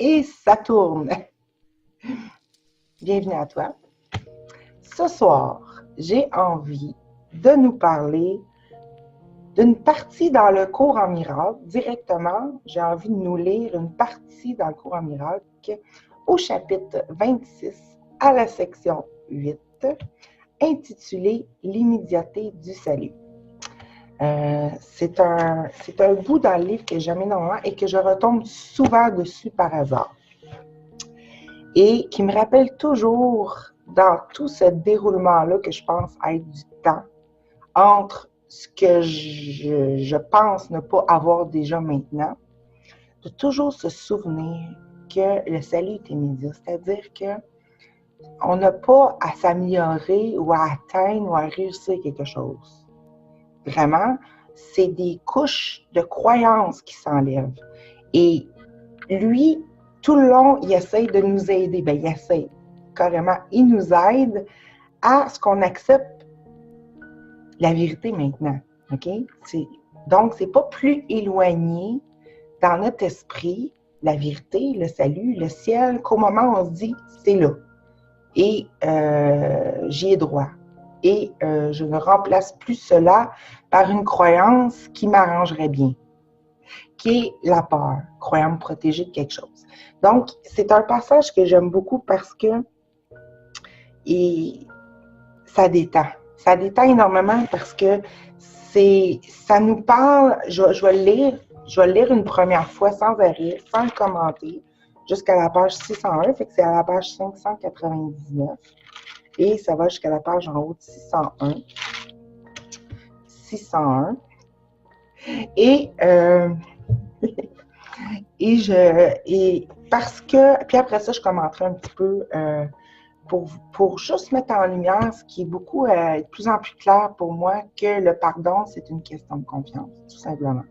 Et ça tourne. Bienvenue à toi. Ce soir, j'ai envie de nous parler d'une partie dans le cours en miracle. Directement, j'ai envie de nous lire une partie dans le cours en miracle au chapitre 26 à la section 8, intitulée « L'immédiateté du salut ». C'est un bout dans le livre que j'aime énormément et que je retombe souvent dessus par hasard. Et qui me rappelle toujours, dans tout ce déroulement-là, que je pense être du temps, entre ce que je pense ne pas avoir déjà maintenant, de toujours se souvenir que le salut est immédiat. C'est-à-dire qu'on n'a pas à s'améliorer ou à atteindre ou à réussir quelque chose. Vraiment, c'est des couches de croyances qui s'enlèvent. Et lui, tout le long, il essaye de nous aider. Bien, il essaye, carrément, il nous aide à ce qu'on accepte la vérité maintenant. OK? Donc, c'est pas plus éloigné dans notre esprit, la vérité, le salut, le ciel, qu'au moment où on se dit, c'est là. Et j'y ai droit. Et je ne remplace plus cela par une croyance qui m'arrangerait bien, qui est la peur, croyant me protéger de quelque chose. Donc, c'est un passage que j'aime beaucoup parce que ça détend. Ça détend énormément parce que ça nous parle, je vais le lire une première fois sans arrêt, sans le commenter, jusqu'à la page 601, fait que c'est à la page 599. Et ça va jusqu'à la page en haut de 601. 601. Et parce que, puis après ça, je commenterai un petit peu pour juste mettre en lumière ce qui est beaucoup de plus en plus clair pour moi, que le pardon, c'est une question de confiance, tout simplement.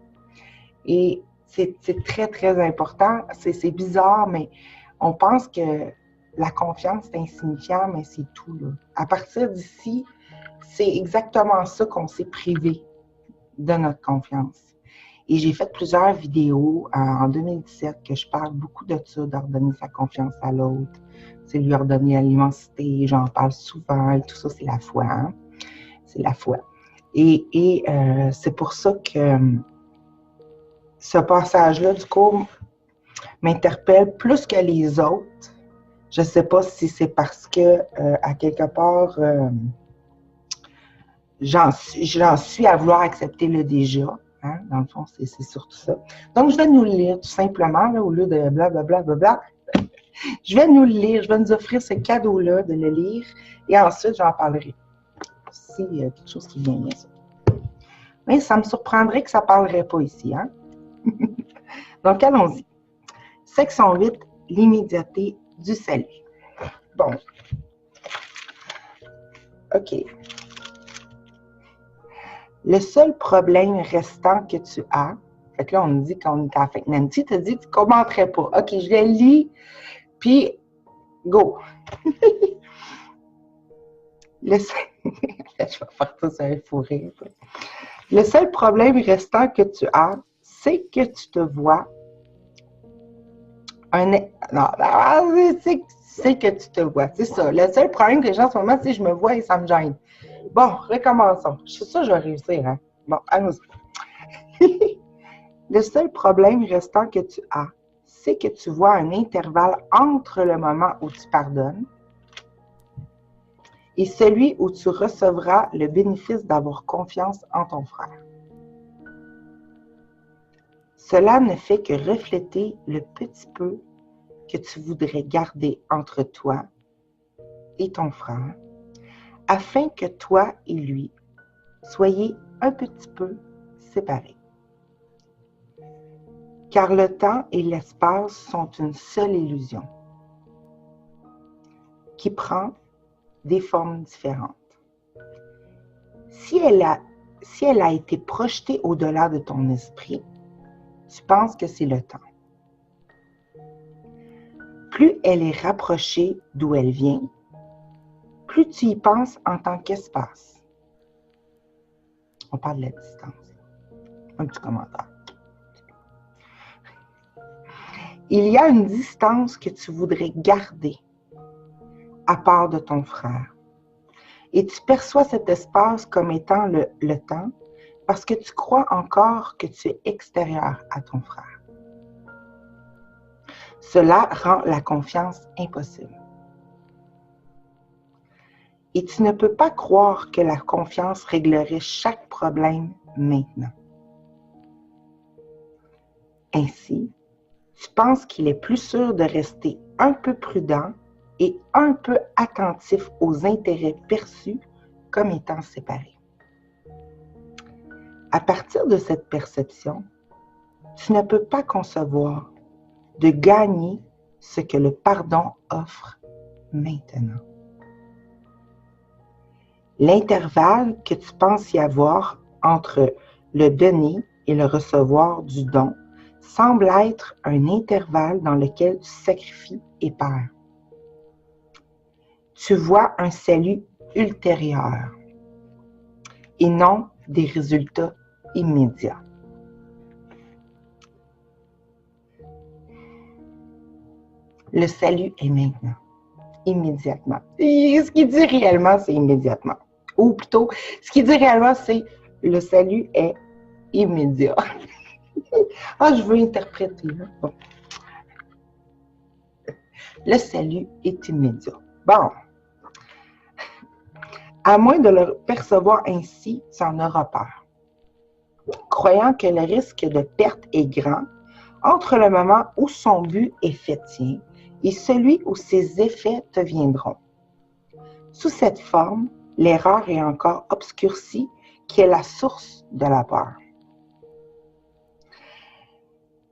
Et c'est très, très important. C'est bizarre, mais on pense que la confiance, c'est insignifiant, mais c'est tout, là. À partir d'ici, c'est exactement ça qu'on s'est privé de notre confiance. Et j'ai fait plusieurs vidéos en 2017 que je parle beaucoup de ça, d'ordonner sa confiance à l'autre. C'est lui ordonner à l'immensité, j'en parle souvent et tout ça, c'est la foi. Hein? C'est la foi. Et c'est pour ça que ce passage-là du cours m'interpelle plus que les autres. Je ne sais pas si c'est parce que, à quelque part, j'en suis à vouloir accepter le déjà. Hein? Dans le fond, c'est surtout ça. Donc, je vais nous le lire tout simplement, là, au lieu de blablabla. Je vais nous le lire, je vais nous offrir ce cadeau-là de le lire et ensuite, j'en parlerai. Si quelque chose qui vient, bien sûr. Mais ça me surprendrait que ça ne parlerait pas ici. Hein? Donc, allons-y. Section 8, l'immédiateté du salut. Bon. OK. Le seul problème restant que tu as, fait que là, on nous dit qu'on est à la fin. Nancy te dit que tu ne commenterais pas. OK, je le lis, puis go. Je vais faire ça sur un fou rire. Le seul problème restant que tu as, c'est que tu te vois c'est que tu te vois. C'est ça. Le seul problème que j'ai en ce moment, c'est que je me vois et ça me gêne. Bon, recommençons. Je suis sûre que je vais réussir. Hein? Bon, allons-y. Le seul problème restant que tu as, c'est que tu vois un intervalle entre le moment où tu pardonnes et celui où tu recevras le bénéfice d'avoir confiance en ton frère. Cela ne fait que refléter le petit peu que tu voudrais garder entre toi et ton frère, afin que toi et lui soyez un petit peu séparés. Car le temps et l'espace sont une seule illusion qui prend des formes différentes. Si elle a été projetée au-delà de ton esprit, tu penses que c'est le temps. Plus elle est rapprochée d'où elle vient, plus tu y penses en tant qu'espace. On parle de la distance. Un petit commentaire. Il y a une distance que tu voudrais garder à part de ton frère. Et tu perçois cet espace comme étant le temps parce que tu crois encore que tu es extérieur à ton frère. Cela rend la confiance impossible. Et tu ne peux pas croire que la confiance réglerait chaque problème maintenant. Ainsi, tu penses qu'il est plus sûr de rester un peu prudent et un peu attentif aux intérêts perçus comme étant séparés. À partir de cette perception, tu ne peux pas concevoir de gagner ce que le pardon offre maintenant. L'intervalle que tu penses y avoir entre le donner et le recevoir du don semble être un intervalle dans lequel tu sacrifies et perds. Tu vois un salut ultérieur et non des résultats immédiats. Le salut est maintenant, immédiatement. Et ce qu'il dit réellement, c'est immédiatement. Ou plutôt, ce qu'il dit réellement, c'est le salut est immédiat. Ah, je veux interpréter. Bon. Le salut est immédiat. Bon. À moins de le percevoir ainsi, tu en auras peur. Croyant que le risque de perte est grand entre le moment où son but est fait tien et celui où ses effets te viendront. Sous cette forme, l'erreur est encore obscurcie, qui est la source de la peur.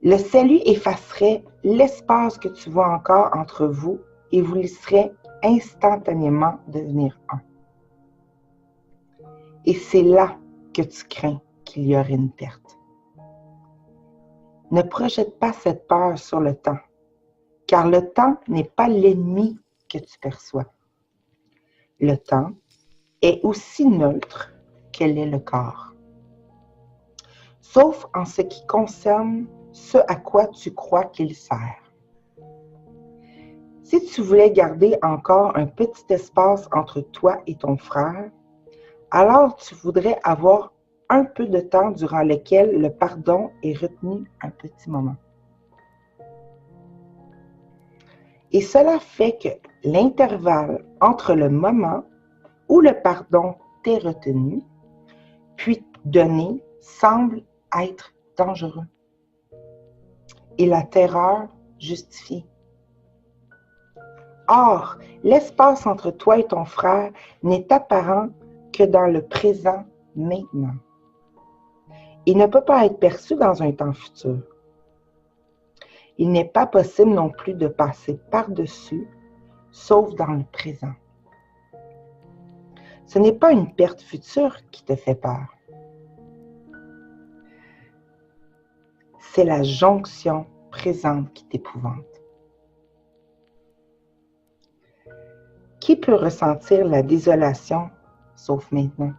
Le salut effacerait l'espace que tu vois encore entre vous et vous laisserait instantanément devenir un. Et c'est là que tu crains qu'il y aurait une perte. Ne projette pas cette peur sur le temps, car le temps n'est pas l'ennemi que tu perçois. Le temps est aussi neutre que l'est le corps. Sauf en ce qui concerne ce à quoi tu crois qu'il sert. Si tu voulais garder encore un petit espace entre toi et ton frère, alors tu voudrais avoir un peu de temps durant lequel le pardon est retenu un petit moment. Et cela fait que l'intervalle entre le moment où le pardon t'est retenu, puis donné, semble être dangereux. Et la terreur justifiée. Or, l'espace entre toi et ton frère n'est apparent que dans le présent maintenant. Il ne peut pas être perçu dans un temps futur. Il n'est pas possible non plus de passer par-dessus, sauf dans le présent. Ce n'est pas une perte future qui te fait peur. C'est la jonction présente qui t'épouvante. Qui peut ressentir la désolation, sauf maintenant?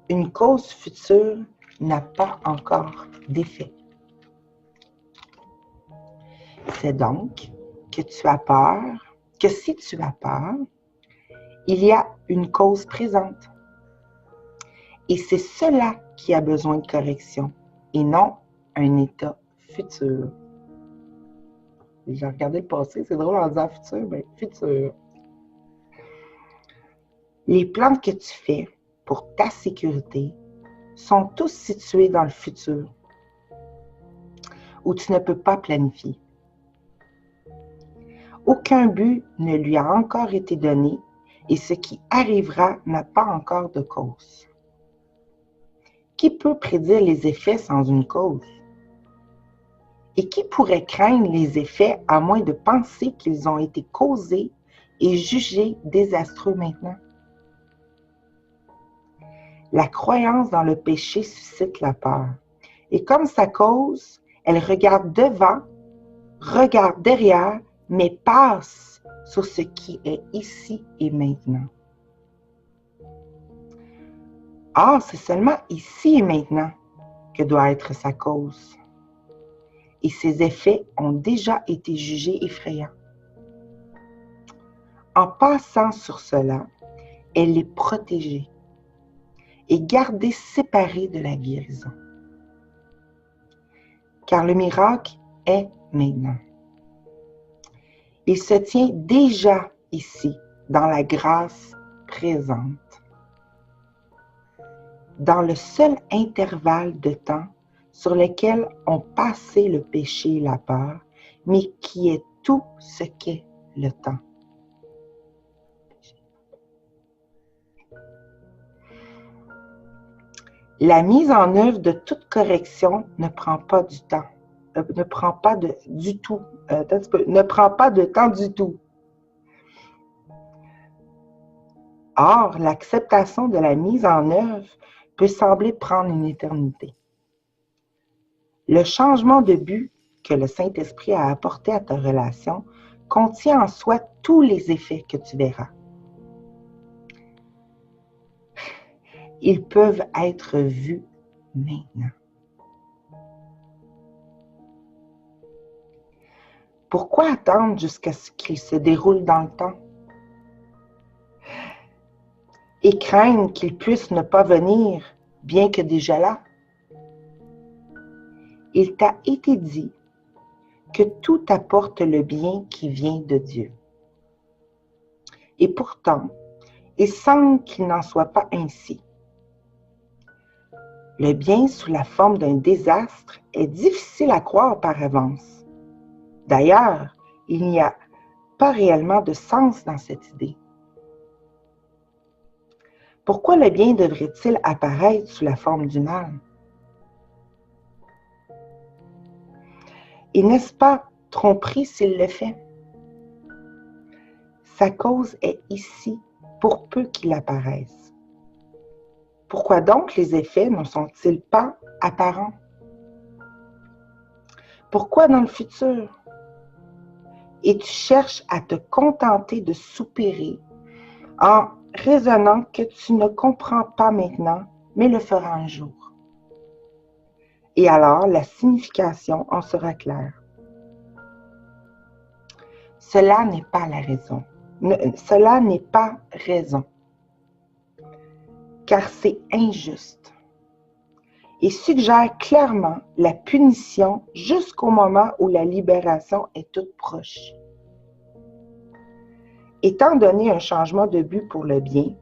Une cause future n'a pas encore d'effet. C'est donc que tu as peur, que si tu as peur, il y a une cause présente. Et c'est cela qui a besoin de correction et non un état futur. J'ai regardé le passé, c'est drôle en disant futur, mais futur. Les plans que tu fais pour ta sécurité sont tous situés dans le futur, où tu ne peux pas planifier. Aucun but ne lui a encore été donné et ce qui arrivera n'a pas encore de cause. Qui peut prédire les effets sans une cause? Et qui pourrait craindre les effets à moins de penser qu'ils ont été causés et jugés désastreux maintenant? La croyance dans le péché suscite la peur. Et comme sa cause, elle regarde devant, regarde derrière, mais passe sur ce qui est ici et maintenant. Or, c'est seulement ici et maintenant que doit être sa cause. et ses effets ont déjà été jugés effrayants. En passant sur cela, elle est protégée et gardée séparée de la guérison. Car le miracle est maintenant. Il se tient déjà ici, dans la grâce présente. Dans le seul intervalle de temps sur lequel ont passé le péché et la peur, mais qui est tout ce qu'est le temps. La mise en œuvre de toute correction ne prend pas du temps. Ne prend pas de temps du tout. Or, l'acceptation de la mise en œuvre peut sembler prendre une éternité. Le changement de but que le Saint-Esprit a apporté à ta relation contient en soi tous les effets que tu verras. Ils peuvent être vus maintenant. Pourquoi attendre jusqu'à ce qu'il se déroule dans le temps? Et craindre qu'il puisse ne pas venir, bien que déjà là? Il t'a été dit que tout apporte le bien qui vient de Dieu. Et pourtant, il semble qu'il n'en soit pas ainsi. Le bien sous la forme d'un désastre est difficile à croire par avance. D'ailleurs, il n'y a pas réellement de sens dans cette idée. Pourquoi le bien devrait-il apparaître sous la forme du mal? Et n'est-ce pas tromperie s'il le fait? Sa cause est ici pour peu qu'il apparaisse. Pourquoi donc les effets ne sont-ils pas apparents? Pourquoi dans le futur? Et tu cherches à te contenter de soupirer en raisonnant que tu ne comprends pas maintenant, mais le feras un jour. Et alors la signification en sera claire. Cela n'est pas la raison. Cela n'est pas raison. Car c'est injuste et suggère clairement la punition jusqu'au moment où la libération est toute proche. Étant donné un changement de but pour le bien,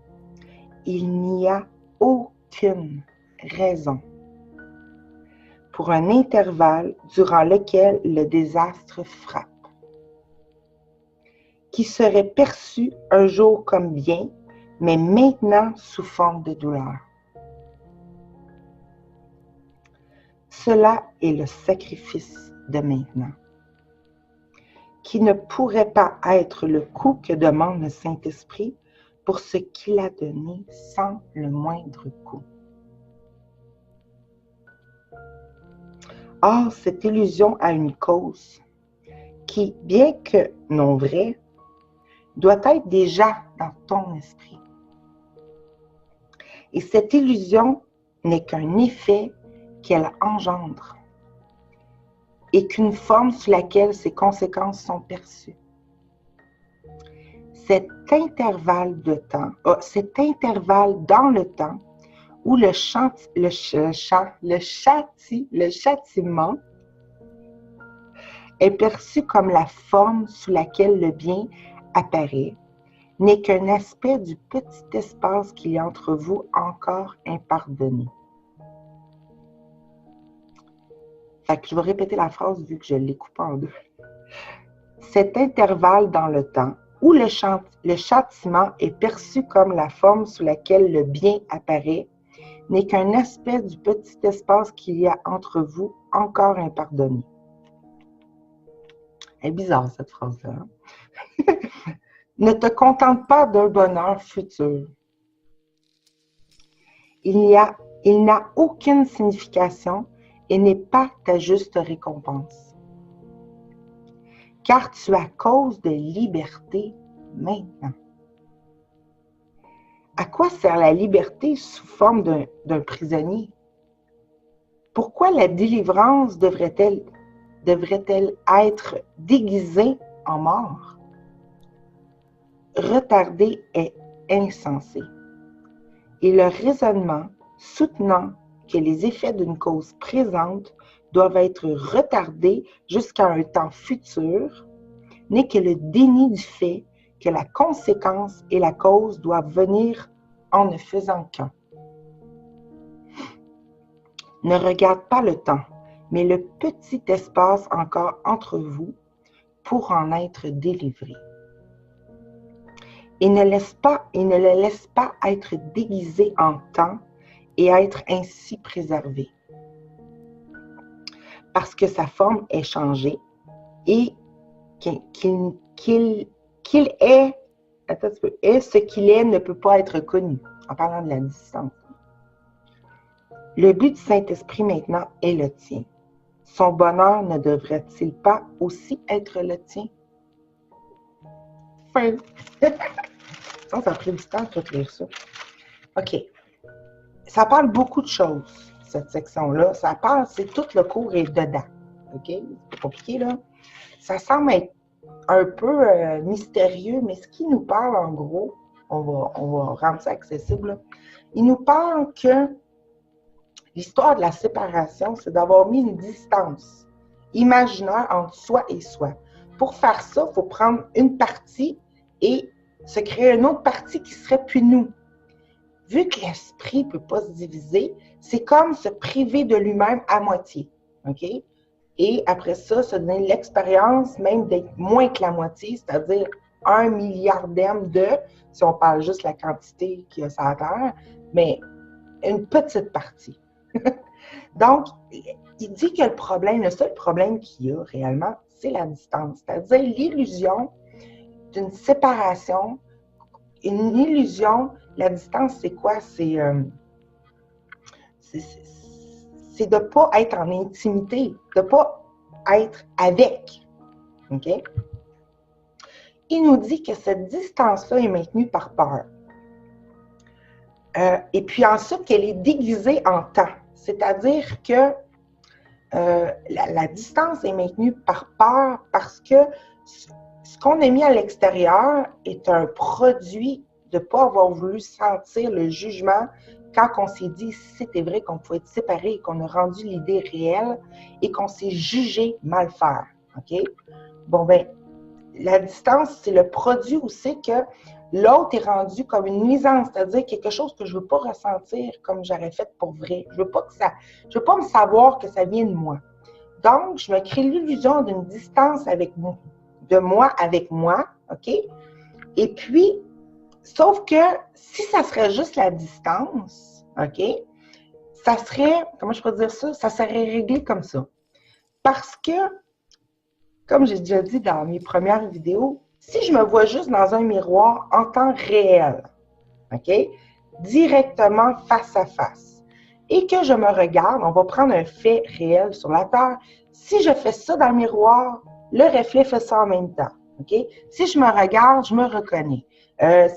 il n'y a aucune raison pour un intervalle durant lequel le désastre frappe, qui serait perçu un jour comme bien, mais maintenant sous forme de douleur. Cela est le sacrifice de maintenant, qui ne pourrait pas être le coût que demande le Saint-Esprit pour ce qu'il a donné sans le moindre coût. Or, cette illusion a une cause qui, bien que non vraie, doit être déjà dans ton esprit. Et cette illusion n'est qu'un effet qu'elle engendre et qu'une forme sous laquelle ses conséquences sont perçues. Cet intervalle de temps, cet intervalle dans le temps où le châtiment est perçu comme la forme sous laquelle le bien apparaît, n'est qu'un aspect du petit espace qu'il y a entre vous encore impardonné. Fait que je vais répéter la phrase vu que je l'ai coupée en deux. Cet intervalle dans le temps où le châtiment est perçu comme la forme sous laquelle le bien apparaît n'est qu'un aspect du petit espace qu'il y a entre vous encore impardonné. Elle est bizarre cette phrase-là. Hein? Ne te contente pas d'un bonheur futur. Il n'a aucune signification et n'est pas ta juste récompense. Car tu as cause de liberté maintenant. À quoi sert la liberté sous forme d'un prisonnier? Pourquoi la délivrance devrait-elle devrait-elle être déguisée en mort? Retarder est insensé. Et le raisonnement soutenant que les effets d'une cause présente doivent être retardés jusqu'à un temps futur n'est que le déni du fait que la conséquence et la cause doivent venir en ne faisant qu'un. Ne regarde pas le temps, mais le petit espace encore entre vous pour en être délivré. Et ne le laisse pas être déguisé en temps et être ainsi préservé. Parce que sa forme est changée et qu'il est, ce qu'il est ne peut pas être connu, en parlant de la distance. Le but du Saint-Esprit maintenant est le tien. Son bonheur ne devrait-il pas aussi être le tien? Fin. Ça a pris du temps de lire ça. OK. Ça parle beaucoup de choses, cette section-là. Ça parle, c'est tout le cours est dedans. OK? C'est pas compliqué, là. Ça semble être un peu mystérieux, mais ce qui nous parle, en gros, on va rendre ça accessible, là. Il nous parle que l'histoire de la séparation, c'est d'avoir mis une distance imaginaire entre soi et soi. Pour faire ça, il faut prendre une partie et se créer une autre partie qui serait plus nous. Vu que l'esprit ne peut pas se diviser, c'est comme se priver de lui-même à moitié. OK? Et après ça, ça donne l'expérience même d'être moins que la moitié, c'est-à-dire 1 milliardième de, si on parle juste de la quantité qu'il y a sur la Terre, mais une petite partie. Donc, il dit que le seul problème qu'il y a réellement, c'est la distance, c'est-à-dire l'illusion d'une séparation. Une illusion, la distance, c'est quoi? C'est de ne pas être en intimité, de ne pas être avec. OK? Il nous dit que cette distance-là est maintenue par peur. Et puis ensuite, qu'elle est déguisée en temps. C'est-à-dire que la distance est maintenue par peur parce que ce qu'on a mis à l'extérieur est un produit de ne pas avoir voulu sentir le jugement quand on s'est dit si c'était vrai qu'on pouvait être séparés et qu'on a rendu l'idée réelle et qu'on s'est jugé mal faire. OK? Bon, ben, la distance, c'est le produit où c'est que l'autre est rendu comme une nuisance, c'est-à-dire quelque chose que je ne veux pas ressentir comme j'aurais fait pour vrai. Je ne veux pas me savoir que ça vient de moi. Donc, je me crée l'illusion d'une distance de moi avec moi, OK? Et puis, sauf que si ça serait juste la distance, OK? Ça serait, comment je peux dire ça? Ça serait réglé comme ça. Parce que, comme j'ai déjà dit dans mes premières vidéos, si je me vois juste dans un miroir en temps réel, OK? Directement face à face, et que je me regarde, on va prendre un fait réel sur la Terre. Si je fais ça dans le miroir, le reflet fait ça en même temps. OK? Si je me regarde, je me reconnais.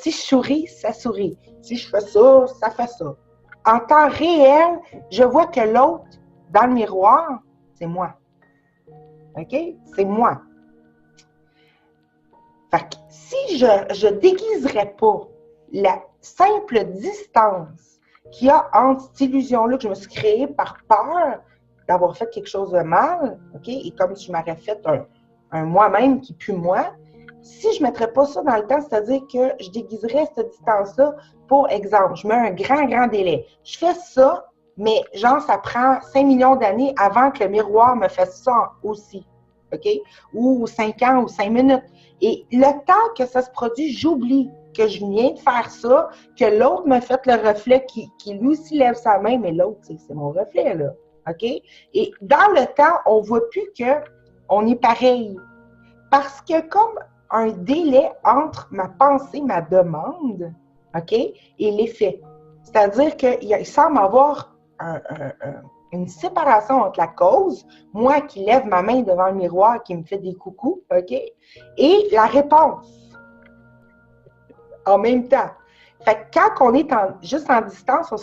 Si je souris, ça sourit. Si je fais ça, ça fait ça. En temps réel, je vois que l'autre, dans le miroir, c'est moi. OK? C'est moi. Fait que si je ne déguiserais pas la simple distance qu'il y a entre cette illusion-là que je me suis créée par peur d'avoir fait quelque chose de mal, OK? Et comme si je m'aurais fait un moi-même qui pue moi, si je ne mettrais pas ça dans le temps, c'est-à-dire que je déguiserais cette distance-là, pour exemple, je mets un grand délai. Je fais ça, mais genre, ça prend 5 millions d'années avant que le miroir me fasse ça aussi, OK? Ou 5 ans ou 5 minutes. Et le temps que ça se produit, j'oublie que je viens de faire ça, que l'autre me fait le reflet qui lui aussi lève sa main, mais l'autre, c'est mon reflet, là. OK? Et dans le temps, on ne voit plus qu'on est pareil. Parce que comme un délai entre ma pensée, ma demande, OK, et l'effet. C'est-à-dire qu'il semble avoir une séparation entre la cause, moi qui lève ma main devant le miroir, qui me fait des coucous, OK, et la réponse en même temps. Fait que quand on est juste en distance, on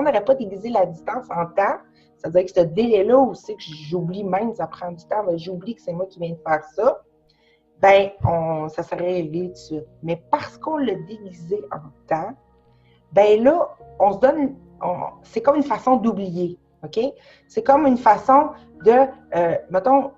n'aurait pas déguisé la distance en temps, C'est-à-dire que ce délai-là où c'est que j'oublie même, ça prend du temps, j'oublie que c'est moi qui viens de faire ça, ben, ça serait réglé tout de suite. Mais parce qu'on l'a déguisé en temps, ben là, on se donne, c'est comme une façon d'oublier, OK? C'est comme une façon de, mettons,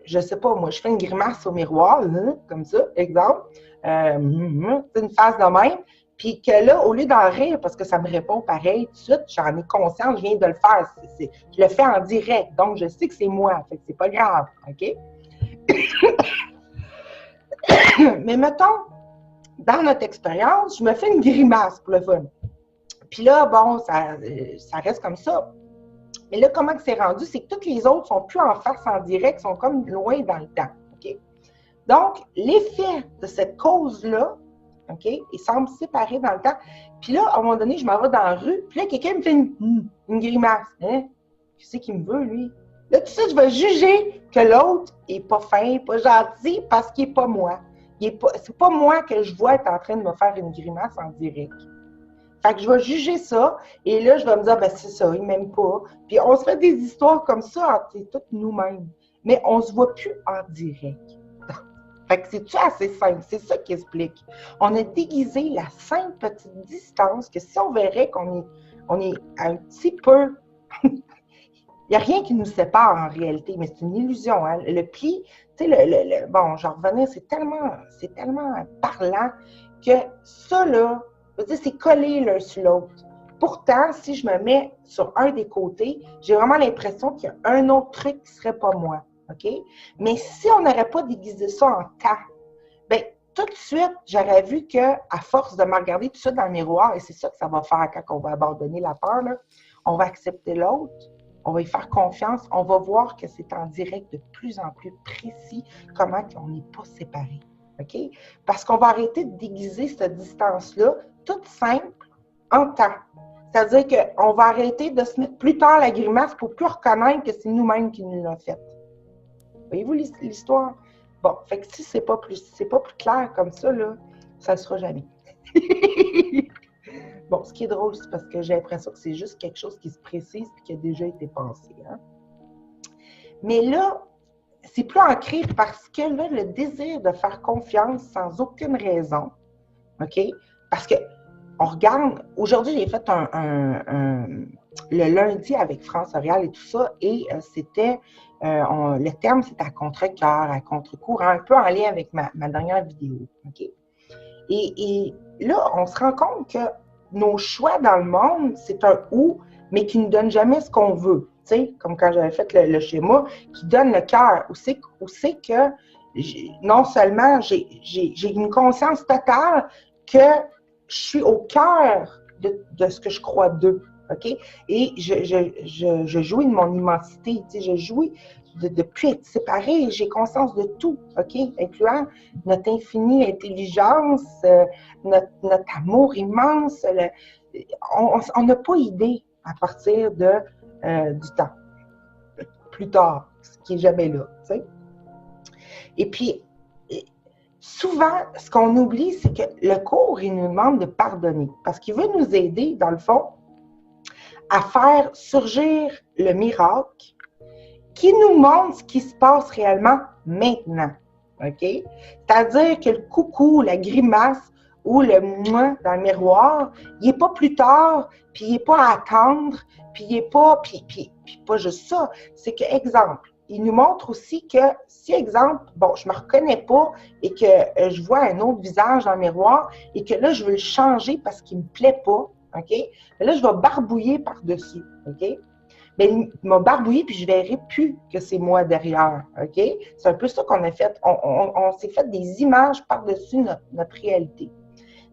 je sais pas, moi, je fais une grimace au miroir, comme ça, exemple, c'est une face de même, puis que là, au lieu d'en rire, parce que ça me répond pareil tout de suite, j'en ai conscience, je viens de le faire, je le fais en direct, donc je sais que c'est moi, fait que c'est pas grave, OK? Mais mettons, dans notre expérience, je me fais une grimace pour le fun. Puis là, bon, ça reste comme ça. Mais là, comment que c'est rendu? C'est que toutes les autres sont plus en face en direct, sont comme loin dans le temps. OK? Donc, l'effet de cette cause-là, OK, il semble séparé dans le temps. Puis là, à un moment donné, je m'en vais dans la rue, puis là, quelqu'un me fait une grimace. Hein? Qui c'est qui me veut, lui? Là, tout ça, je vais juger que l'autre n'est pas fin, pas gentil, parce qu'il n'est pas moi. C'est pas moi que je vois être en train de me faire une grimace en direct. Fait que je vais juger ça, et là, je vais me dire, ben c'est ça, il m'aime pas. Puis on se fait des histoires comme ça entre toutes nous-mêmes, mais on ne se voit plus en direct. Fait que c'est-tu assez simple? C'est ça qui explique. On a déguisé la simple petite distance que si on verrait qu'on est un petit peu... Il n'y a rien qui nous sépare en réalité, mais c'est une illusion. Hein? Le pli, tu sais, bon, j'en revenais, c'est tellement parlant que ça, là, je veux dire, c'est collé l'un sur l'autre. Pourtant, si je me mets sur un des côtés, j'ai vraiment l'impression qu'il y a un autre truc qui ne serait pas moi. OK? Mais si on n'aurait pas déguisé ça en temps, bien, tout de suite, j'aurais vu qu'à force de me regarder tout ça dans le miroir, et c'est ça que ça va faire quand on va abandonner la peur, là, on va accepter l'autre, on va y faire confiance, on va voir que c'est en direct de plus en plus précis comment on n'est pas séparés. OK? Parce qu'on va arrêter de déguiser cette distance-là, toute simple, en temps. C'est-à-dire qu'on va arrêter de se mettre plus tard la grimace pour plus reconnaître que c'est nous-mêmes qui nous l'avons faite. Voyez-vous l'histoire? Bon, fait que si c'est pas plus clair comme ça, là, ça ne sera jamais. Bon, ce qui est drôle, c'est parce que j'ai l'impression que c'est juste quelque chose qui se précise et qui a déjà été pensé. Hein? Mais là, c'est plus ancré parce que là, le désir de faire confiance sans aucune raison, OK? Parce que, on regarde, aujourd'hui, j'ai fait le lundi avec France Orial et tout ça, et c'était, le terme, c'était à contre-cœur, à contre-courant, un peu en lien avec ma dernière vidéo, OK? Et là, on se rend compte que nos choix dans le monde, c'est un « ou », mais qui ne donne jamais ce qu'on veut. Tu sais, comme quand j'avais fait le schéma, qui donne le cœur. Où c'est que non seulement j'ai une conscience totale que je suis au cœur de ce que je crois d'eux. OK? Et je jouis de mon immensité. Tu sais, je jouis de ne plus être séparée. J'ai conscience de tout, OK? Incluant notre infinie intelligence, notre amour immense. On n'a pas idée à partir du temps. Plus tard, ce qui n'est jamais là. Tu sais? Et puis, souvent, ce qu'on oublie, c'est que le cours, il nous demande de pardonner. Parce qu'il veut nous aider, dans le fond, à faire surgir le miracle qui nous montre ce qui se passe réellement maintenant. OK? C'est-à-dire que le coucou, la grimace ou le moi dans le miroir, il n'est pas plus tard, puis il n'est pas à attendre, puis il n'est pas, puis pas juste ça. C'est que, exemple, il nous montre aussi que si, exemple, bon, je ne me reconnais pas et que je vois un autre visage dans le miroir et que là, je veux le changer parce qu'il ne me plaît pas, OK? Mais là, je vais barbouiller par-dessus, OK? Mais il m'a barbouillé puis je ne verrai plus que c'est moi derrière, OK? C'est un peu ça qu'on a fait. On s'est fait des images par-dessus notre réalité.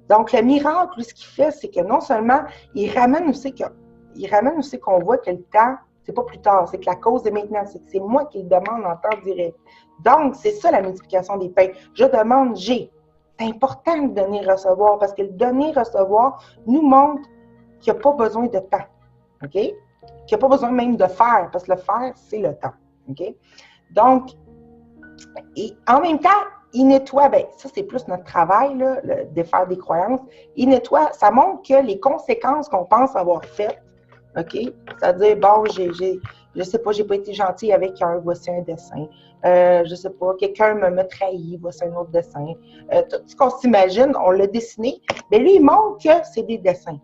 Donc, le miracle, ce qu'il fait, c'est que non seulement, il ramène aussi qu'on voit que le temps, c'est pas plus tard, c'est que la cause est maintenant, c'est que c'est moi qui le demande en temps direct. Donc, c'est ça la multiplication des pains. Je demande, j'ai. C'est important de donner-recevoir parce que le donner-recevoir nous montre qu'il n'y a pas besoin de temps. OK? Qu'il n'y a pas besoin même de faire parce que le faire, c'est le temps. OK? Donc, et en même temps, il nettoie, bien, ça c'est plus notre travail, là, le défaire des croyances. Il nettoie, ça montre que les conséquences qu'on pense avoir faites, OK? C'est-à-dire, bon, je sais pas, j'ai pas été gentille avec un, voici un dessin. Je sais pas, quelqu'un m'a trahi, voici un autre dessin. Tout ce qu'on s'imagine, on l'a dessiné, mais lui, il montre que c'est des dessins.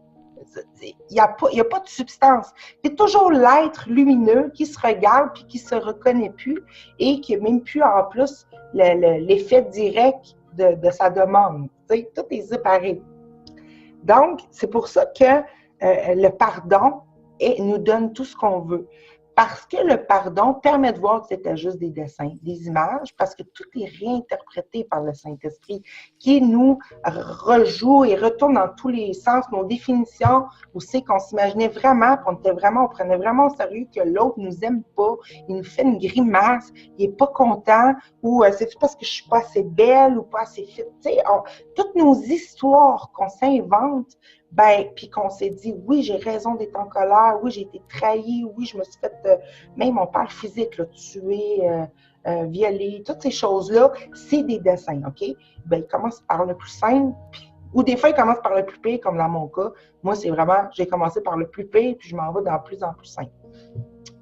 Il n'y a pas de substance. C'est toujours l'être lumineux qui se regarde puis qui se reconnaît plus et qui n'a même plus en plus l'effet direct de sa demande. T'sais, tout est séparé. Donc, c'est pour ça que le pardon nous donne tout ce qu'on veut. Parce que le pardon permet de voir que c'était juste des dessins, des images, parce que tout est réinterprété par le Saint-Esprit, qui nous rejoue et retourne dans tous les sens nos définitions, où c'est qu'on s'imaginait vraiment, on prenait vraiment au sérieux que l'autre nous aime pas, il nous fait une grimace, il est pas content, ou c'est parce que je suis pas assez belle ou pas assez fit. Tu sais, toutes nos histoires qu'on s'invente, puis qu'on s'est dit, oui, j'ai raison d'être en colère, oui, j'ai été trahie, oui, je me suis fait, même on parle physique, là, tuer, violer, toutes ces choses-là, c'est des dessins, OK? Ben, ils commencent par le plus simple, ou des fois, ils commencent par le plus pire, comme dans mon cas. Moi, c'est vraiment, j'ai commencé par le plus pire, puis je m'en vais dans plus en plus simple.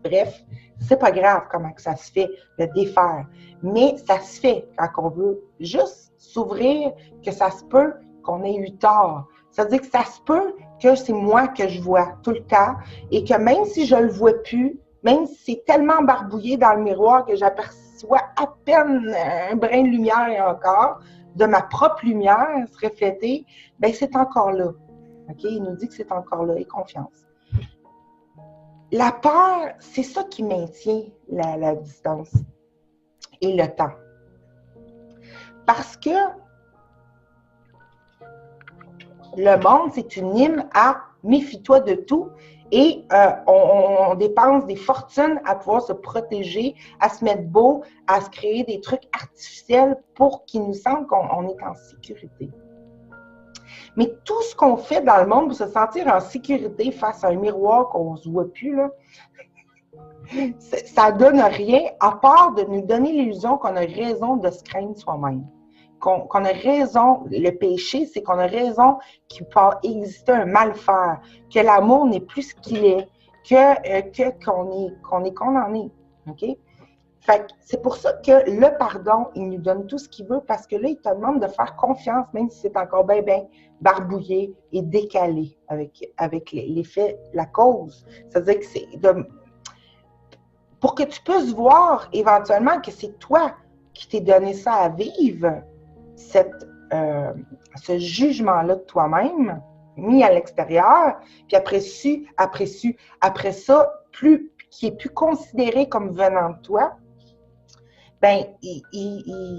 Bref, c'est pas grave comment que ça se fait, le défaire. Mais ça se fait quand on veut juste s'ouvrir, que ça se peut qu'on ait eu tort. Ça veut dire que ça se peut que c'est moi que je vois tout le temps et que même si je ne le vois plus, même si c'est tellement barbouillé dans le miroir que j'aperçois à peine un brin de lumière et encore, de ma propre lumière se refléter, bien c'est encore là. OK? Il nous dit que c'est encore là. Et confiance. La peur, c'est ça qui maintient la distance et le temps. Parce que le monde, c'est une hymne à méfie-toi de tout et on dépense des fortunes à pouvoir se protéger, à se mettre beau, à se créer des trucs artificiels pour qu'il nous semble qu'on est en sécurité. Mais tout ce qu'on fait dans le monde pour se sentir en sécurité face à un miroir qu'on ne se voit plus, là, ça ne donne rien à part de nous donner l'illusion qu'on a raison de se craindre soi-même. Qu'on a raison, le péché, c'est qu'on a raison qu'il peut exister un mal-faire, que l'amour n'est plus ce qu'il est, qu'on est condamné. OK? Fait que c'est pour ça que le pardon, il nous donne tout ce qu'il veut, parce que là, il te demande de faire confiance, même si c'est encore bien barbouillé et décalé avec l'effet, la cause. C'est-à-dire que c'est pour que tu puisses voir éventuellement que c'est toi qui t'es donné ça à vivre, ce jugement-là de toi-même, mis à l'extérieur, puis après ça, qui est plus considéré comme venant de toi, ben,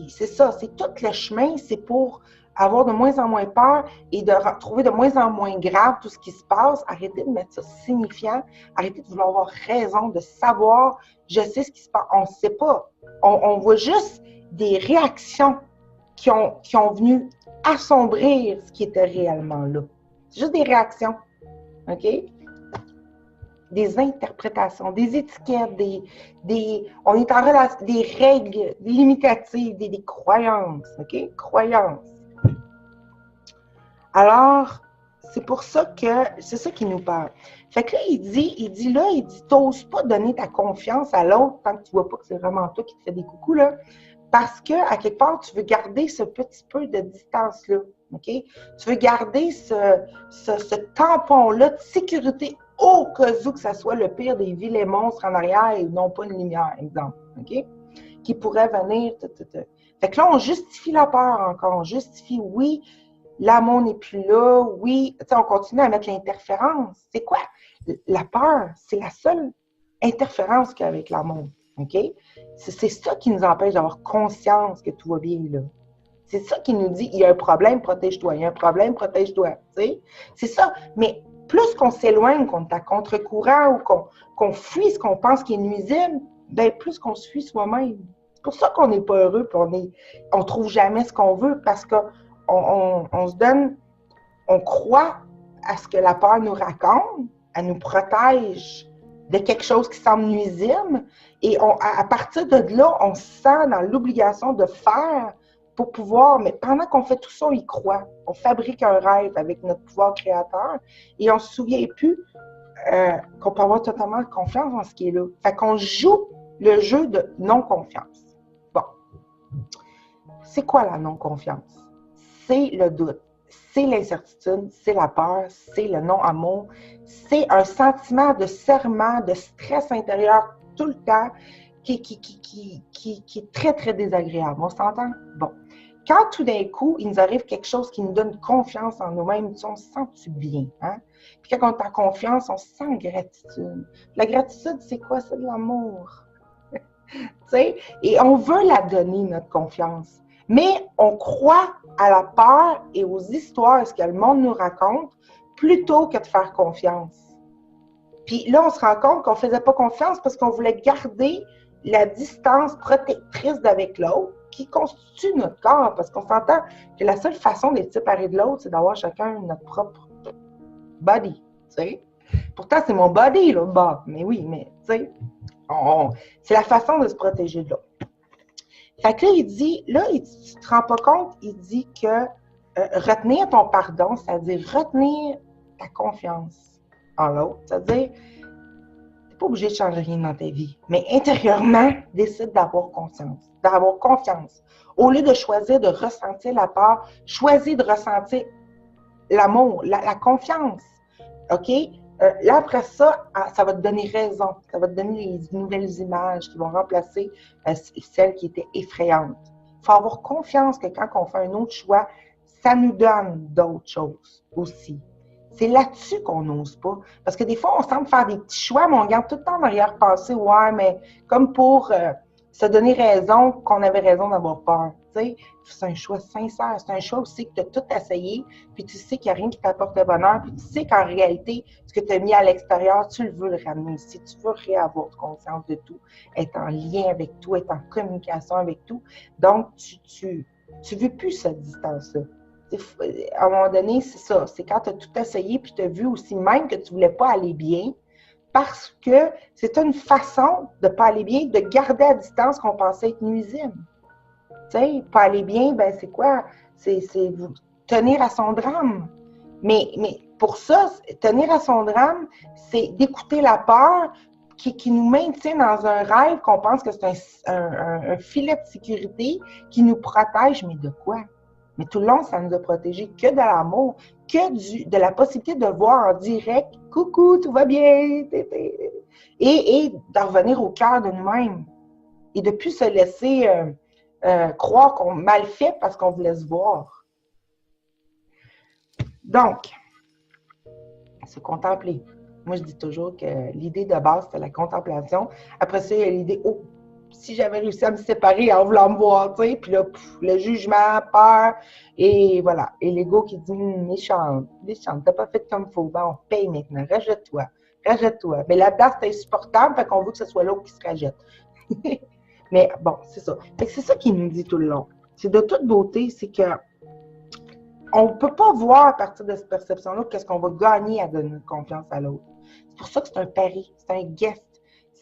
c'est ça, c'est tout le chemin, c'est pour avoir de moins en moins peur et de trouver de moins en moins grave tout ce qui se passe. Arrêtez de mettre ça signifiant, arrêtez de vouloir avoir raison, de savoir, je sais ce qui se passe. On ne sait pas. On voit juste des réactions qui ont venu assombrir ce qui était réellement là. C'est juste des réactions, OK? Des interprétations, des étiquettes, on est en relation, des règles limitatives, des croyances, OK? Croyances. Alors, c'est pour ça que, c'est ça qui nous parle. Fait que là, il dit, t'oses pas donner ta confiance à l'autre tant que tu vois pas que c'est vraiment toi qui te fais des coucous, là. Parce que, à quelque part, tu veux garder ce petit peu de distance-là, OK? Tu veux garder ce tampon-là de sécurité au cas où que ça soit le pire des vilains monstres en arrière et non pas une lumière, exemple, OK? Qui pourrait venir, Fait que là, on justifie la peur encore, on justifie, oui, l'amour n'est plus là, oui, tu sais, on continue à mettre l'interférence. C'est quoi? La peur, c'est la seule interférence qu'il y a avec l'amour, OK? C'est ça qui nous empêche d'avoir conscience que tout va bien, là. C'est ça qui nous dit, il y a un problème, protège-toi. Il y a un problème, protège-toi. Tu sais? C'est ça. Mais plus qu'on s'éloigne, qu'on est à contre-courant ou qu'on fuit ce qu'on pense qui est nuisible, bien, plus qu'on se fuit soi-même. C'est pour ça qu'on n'est pas heureux et on ne trouve jamais ce qu'on veut parce qu'on se donne, on croit à ce que la peur nous raconte, elle nous protège de quelque chose qui semble nuisible et à partir de là, on se sent dans l'obligation de faire pour pouvoir, mais pendant qu'on fait tout ça, on y croit. On fabrique un rêve avec notre pouvoir créateur et on ne se souvient plus qu'on peut avoir totalement confiance en ce qui est là. Fait qu'on joue le jeu de non-confiance. Bon. C'est quoi la non-confiance? C'est le doute, c'est l'incertitude, c'est la peur, c'est le non-amour, c'est un sentiment de serrement, de stress intérieur tout le temps qui est très, très désagréable. On s'entend? Bon. Quand tout d'un coup, il nous arrive quelque chose qui nous donne confiance en nous-mêmes, on se sent-tu bien? Hein? Puis quand on est en confiance, on se sent gratitude. La gratitude, c'est quoi? C'est de l'amour. Et on veut la donner, notre confiance. Mais on croit à la peur et aux histoires, à ce que le monde nous raconte, plutôt que de faire confiance. Puis là, on se rend compte qu'on ne faisait pas confiance parce qu'on voulait garder la distance protectrice d'avec l'autre qui constitue notre corps. Parce qu'on s'entend que la seule façon d'être séparés de l'autre, c'est d'avoir chacun notre propre body. T'sais. Pourtant, c'est mon body, là, bas. Mais oui, mais tu sais, c'est la façon de se protéger de l'autre. Fait que là, il dit, là, tu ne te rends pas compte, il dit que retenir ton pardon, c'est-à-dire retenir ta confiance en l'autre, c'est-à-dire, tu n'es pas obligé de changer rien dans ta vie, mais intérieurement, décide d'avoir confiance. Au lieu de choisir de ressentir la peur, choisis de ressentir l'amour, la confiance, OK? Là, après ça, ça va te donner raison. Ça va te donner les nouvelles images qui vont remplacer celles qui étaient effrayantes. Il faut avoir confiance que quand on fait un autre choix, ça nous donne d'autres choses aussi. C'est là-dessus qu'on n'ose pas. Parce que des fois, on semble faire des petits choix, mais on garde tout le temps en arrière-pensée. Ouais, mais comme pour se donner raison qu'on avait raison d'avoir peur. T'sais, c'est un choix sincère. C'est un choix aussi que tu as tout essayé, puis tu sais qu'il n'y a rien qui t'apporte le bonheur, puis tu sais qu'en réalité, ce que tu as mis à l'extérieur, tu le veux le ramener ici. Tu veux réavoir conscience de tout, être en lien avec tout, être en communication avec tout. Donc, tu veux plus cette distance-là. À un moment donné, c'est ça. C'est quand tu as tout essayé, puis tu as vu aussi même que tu ne voulais pas aller bien, parce que c'est une façon de ne pas aller bien, de garder à distance qu'on pensait être nuisible. Tu sais, pas aller bien, ben c'est quoi? C'est tenir à son drame. Mais pour ça, tenir à son drame, c'est d'écouter la peur qui nous maintient dans un rêve qu'on pense que c'est un filet de sécurité qui nous protège, mais de quoi? Mais tout le long, ça nous a protégés que de l'amour, que de la possibilité de voir en direct « Coucou, tout va bien! » et de revenir au cœur de nous-mêmes et de ne plus se laisser croire qu'on mal fait parce qu'on voulait se voir. Donc, se contempler. Moi, je dis toujours que l'idée de base, c'est la contemplation. Après ça, il y a l'idée « Oh, si j'avais réussi à me séparer en voulant me voir, tu sais, puis là, le jugement, peur, et voilà. Et l'ego qui dit, méchante, t'as pas fait comme il faut, ben, on paye maintenant, rejette-toi. Mais là-dedans, c'est insupportable, fait qu'on veut que ce soit l'autre qui se rejette. Mais bon, c'est ça. Fait que c'est ça qu'il nous dit tout le long. C'est de toute beauté, c'est que on ne peut pas voir à partir de cette perception-là qu'est-ce qu'on va gagner à donner confiance à l'autre. C'est pour ça que c'est un pari, c'est un guest.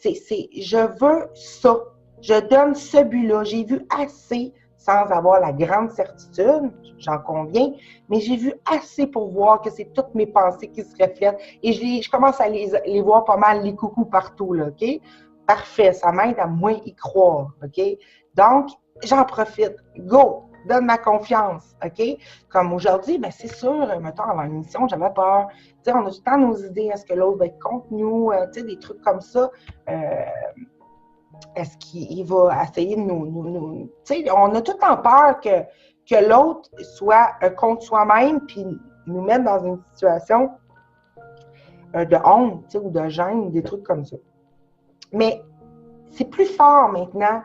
Je veux ça. Je donne ce but-là. J'ai vu assez, sans avoir la grande certitude, j'en conviens, mais j'ai vu assez pour voir que c'est toutes mes pensées qui se reflètent. Et je commence à les voir pas mal, les coucous partout, là, OK? Parfait, ça m'aide à moins y croire, OK? Donc, j'en profite. Go! Donne ma confiance, OK? Comme aujourd'hui, ben c'est sûr, mettons, avant l'émission, j'avais peur. Tu sais, on a tout le temps nos idées. Est-ce que l'autre va être contre nous? Tu sais, des trucs comme ça. Est-ce qu'il va essayer de nous... Tu sais, on a tout le temps peur que l'autre soit contre soi-même puis nous mette dans une situation de honte, tu sais, ou de gêne, des trucs comme ça. Mais c'est plus fort maintenant.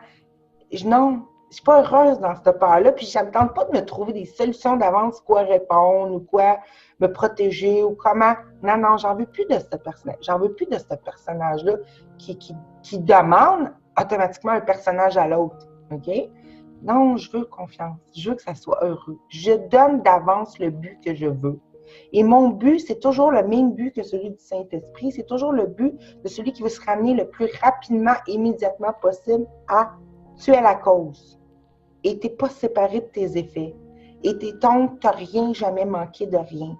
Non, je suis pas heureuse dans cette peur-là, puis ça me tente pas de me trouver des solutions d'avance, quoi répondre, ou quoi me protéger, ou comment. Non, j'en veux plus de ce personnage. J'en veux plus de ce personnage-là qui demande automatiquement un personnage à l'autre. OK? Non, je veux confiance. Je veux que ça soit heureux. Je donne d'avance le but que je veux. Et mon but, c'est toujours le même but que celui du Saint-Esprit. C'est toujours le but de celui qui veut se ramener le plus rapidement, immédiatement possible à tu es la cause. Et tu n'es pas séparé de tes effets. Et donc, tu n'as rien, jamais manqué de rien.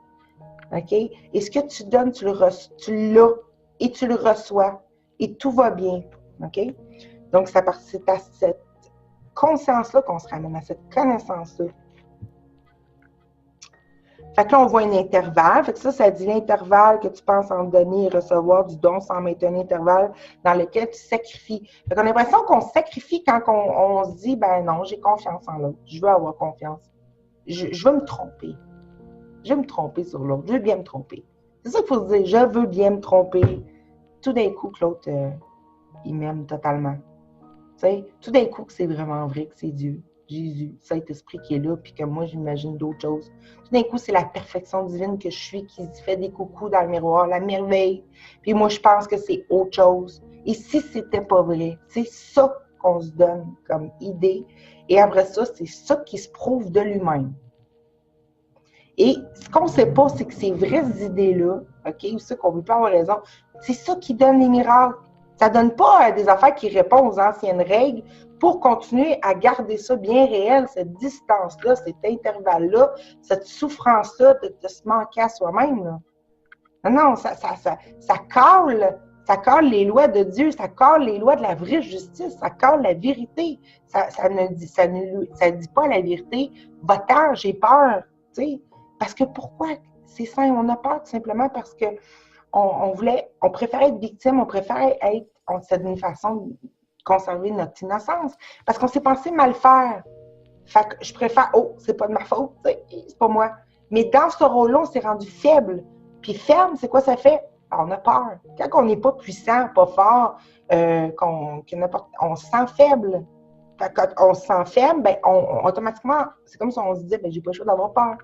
OK? Et ce que tu donnes, tu l'as. et tu le reçois et tout va bien. OK? Donc, c'est à cette conscience-là qu'on se ramène, à cette connaissance-là. Fait que là, on voit un intervalle. Fait que ça dit l'intervalle que tu penses en donner et recevoir du don sans mettre un intervalle dans lequel tu sacrifies. Fait qu'on a l'impression qu'on sacrifie quand on se dit, ben non, j'ai confiance en l'autre. Je veux avoir confiance. Je veux me tromper. Je veux me tromper sur l'autre. Je veux bien me tromper. C'est ça qu'il faut se dire. Je veux bien me tromper. Tout d'un coup que l'autre, il m'aime totalement. Tu sais, tout d'un coup que c'est vraiment vrai, que c'est Dieu, Jésus, Saint-Esprit qui est là, puis que moi, j'imagine d'autres choses. Tout d'un coup, c'est la perfection divine que je suis qui fait des coucous dans le miroir, la merveille. Puis moi, je pense que c'est autre chose. Et si c'était pas vrai, c'est ça qu'on se donne comme idée. Et après ça, c'est ça qui se prouve de lui-même. Et ce qu'on ne sait pas, c'est que ces vraies idées-là, OK, ou ça qu'on ne veut pas avoir raison, c'est ça qui donne les miracles. Ça ne donne pas des affaires qui répondent aux anciennes règles pour continuer à garder ça bien réel, cette distance-là, cet intervalle-là, cette souffrance-là de se manquer à soi-même. Là. Non, ça cale les lois de Dieu, ça cale les lois de la vraie justice, ça cale la vérité. Ça ne dit pas la vérité. Va-t'en, j'ai peur. Tu sais. Parce que pourquoi? C'est simple, on a peur tout simplement parce que on préférait être victime, on préférait être d'une façon de conserver notre innocence. Parce qu'on s'est pensé mal faire. Fait que je préfère, c'est pas de ma faute, c'est pas moi. Mais dans ce rôle-là, on s'est rendu faible. Puis ferme, c'est quoi ça fait? On a peur. Quand on n'est pas puissant, pas fort, on se sent faible. Quand on se sent faible, ben, automatiquement, c'est comme si on se disait, ben, j'ai pas le choix d'avoir peur.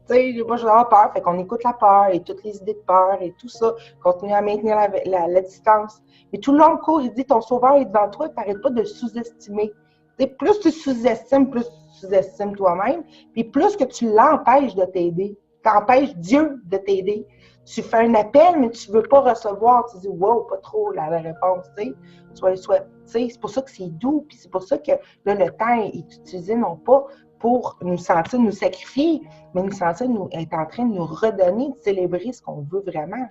Tu sais, j'ai pas le choix d'avoir peur. Fait qu'on écoute la peur et toutes les idées de peur et tout ça, continue à maintenir la distance. Mais tout le long, le cours, il dit, ton sauveur est devant toi, t'arrêtes pas de sous-estimer. T'sais, plus tu sous-estimes, plus tu sous-estimes toi-même, puis plus que tu l'empêches de t'aider. T'empêches Dieu de t'aider. Tu fais un appel, mais tu ne veux pas recevoir. Tu dis, wow, pas trop la réponse. C'est pour ça que c'est doux, puis c'est pour ça que là, le temps est utilisé non pas pour nous sentir nous sacrifier, mais nous sentir être en train de nous redonner, de célébrer ce qu'on veut vraiment.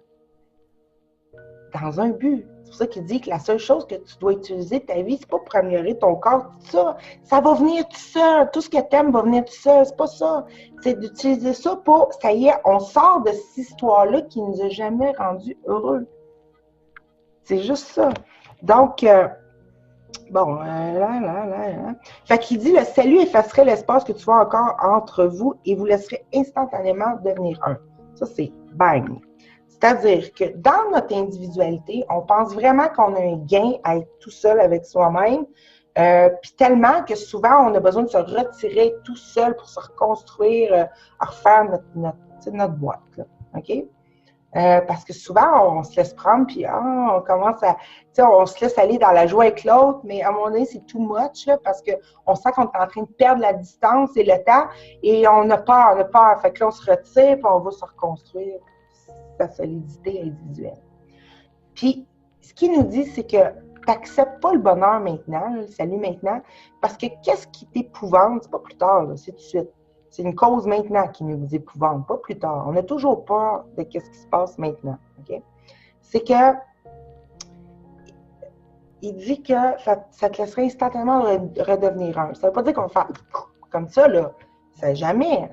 Dans un but. C'est pour ça qu'il dit que la seule chose que tu dois utiliser de ta vie, c'est pas pour améliorer ton corps, tout ça. Ça va venir tout seul. Tout ce que tu aimes va venir tout seul. C'est pas ça. C'est d'utiliser ça pour, ça y est, on sort de cette histoire-là qui nous a jamais rendus heureux. C'est juste ça. Donc, bon, Fait qu'il dit, le salut effacerait l'espace que tu vois encore entre vous et vous laisserait instantanément devenir un. Ça, c'est bang. C'est-à-dire que dans notre individualité, on pense vraiment qu'on a un gain à être tout seul avec soi-même, puis tellement que souvent, on a besoin de se retirer tout seul pour se reconstruire, à refaire notre boîte. Là, OK? Parce que souvent, on se laisse prendre, puis on commence à... on se laisse aller dans la joie avec l'autre, mais à un moment donné, c'est too much, là, parce qu'on sent qu'on est en train de perdre la distance et le temps, et on a peur. Fait que là, on se retire, puis on va se reconstruire sa solidité individuelle. Puis, ce qu'il nous dit, c'est que tu n'acceptes pas le bonheur maintenant, le salut maintenant, parce que qu'est-ce qui t'épouvante, c'est pas plus tard, là, c'est tout de suite. C'est une cause maintenant qui nous épouvante, pas plus tard. On a toujours peur de ce qui se passe maintenant. Okay? C'est que il dit que ça te laisserait instantanément redevenir un. Ça ne veut pas dire qu'on va faire comme ça, là. Ça jamais.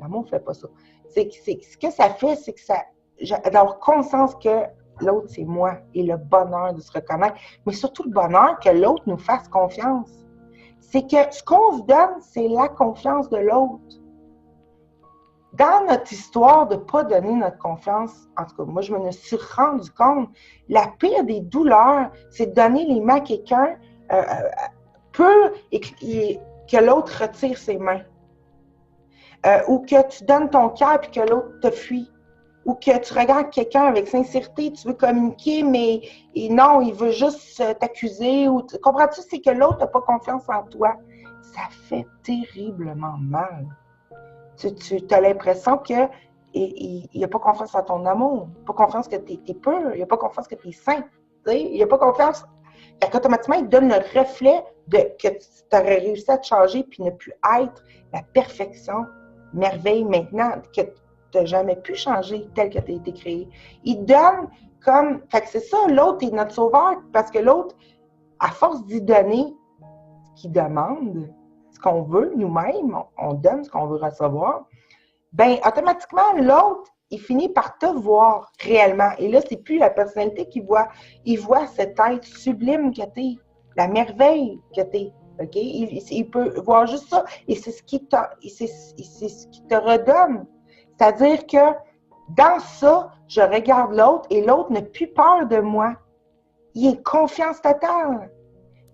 L'amour ne fait pas ça. Ce que ça fait, c'est que d'avoir conscience que l'autre, c'est moi, et le bonheur de se reconnaître, mais surtout le bonheur que l'autre nous fasse confiance. C'est que ce qu'on se donne, c'est la confiance de l'autre. Dans notre histoire de ne pas donner notre confiance, en tout cas, moi, je me suis rendu compte, la pire des douleurs, c'est de donner les mains à quelqu'un et que l'autre retire ses mains. Ou que tu donnes ton cœur et que l'autre te fuit. Ou que tu regardes quelqu'un avec sincérité, tu veux communiquer, mais non, il veut juste t'accuser. Comprends-tu? C'est que l'autre n'a pas confiance en toi. Ça fait terriblement mal. Tu as l'impression qu'il n'a pas confiance en ton amour, pas confiance que tu es pur, il n'a pas confiance que tu es saint. Il n'a pas confiance. Automatiquement, il donne le reflet que tu aurais réussi à te changer puis ne plus être la perfection, merveille maintenant, que tu n'as jamais pu changer tel que tu as été créé. Il donne comme, fait que c'est ça, l'autre est notre sauveur, parce que l'autre, à force d'y donner ce qu'il demande, ce qu'on veut nous-mêmes, on donne ce qu'on veut recevoir, ben automatiquement, l'autre, il finit par te voir réellement. Et là, c'est plus la personnalité qu'il voit. Il voit cet être sublime que t'es, la merveille que t'es. OK? Il peut voir juste ça. Et c'est ce qui te redonne. C'est-à-dire que dans ça, je regarde l'autre et l'autre n'a plus peur de moi. Il est confiance totale.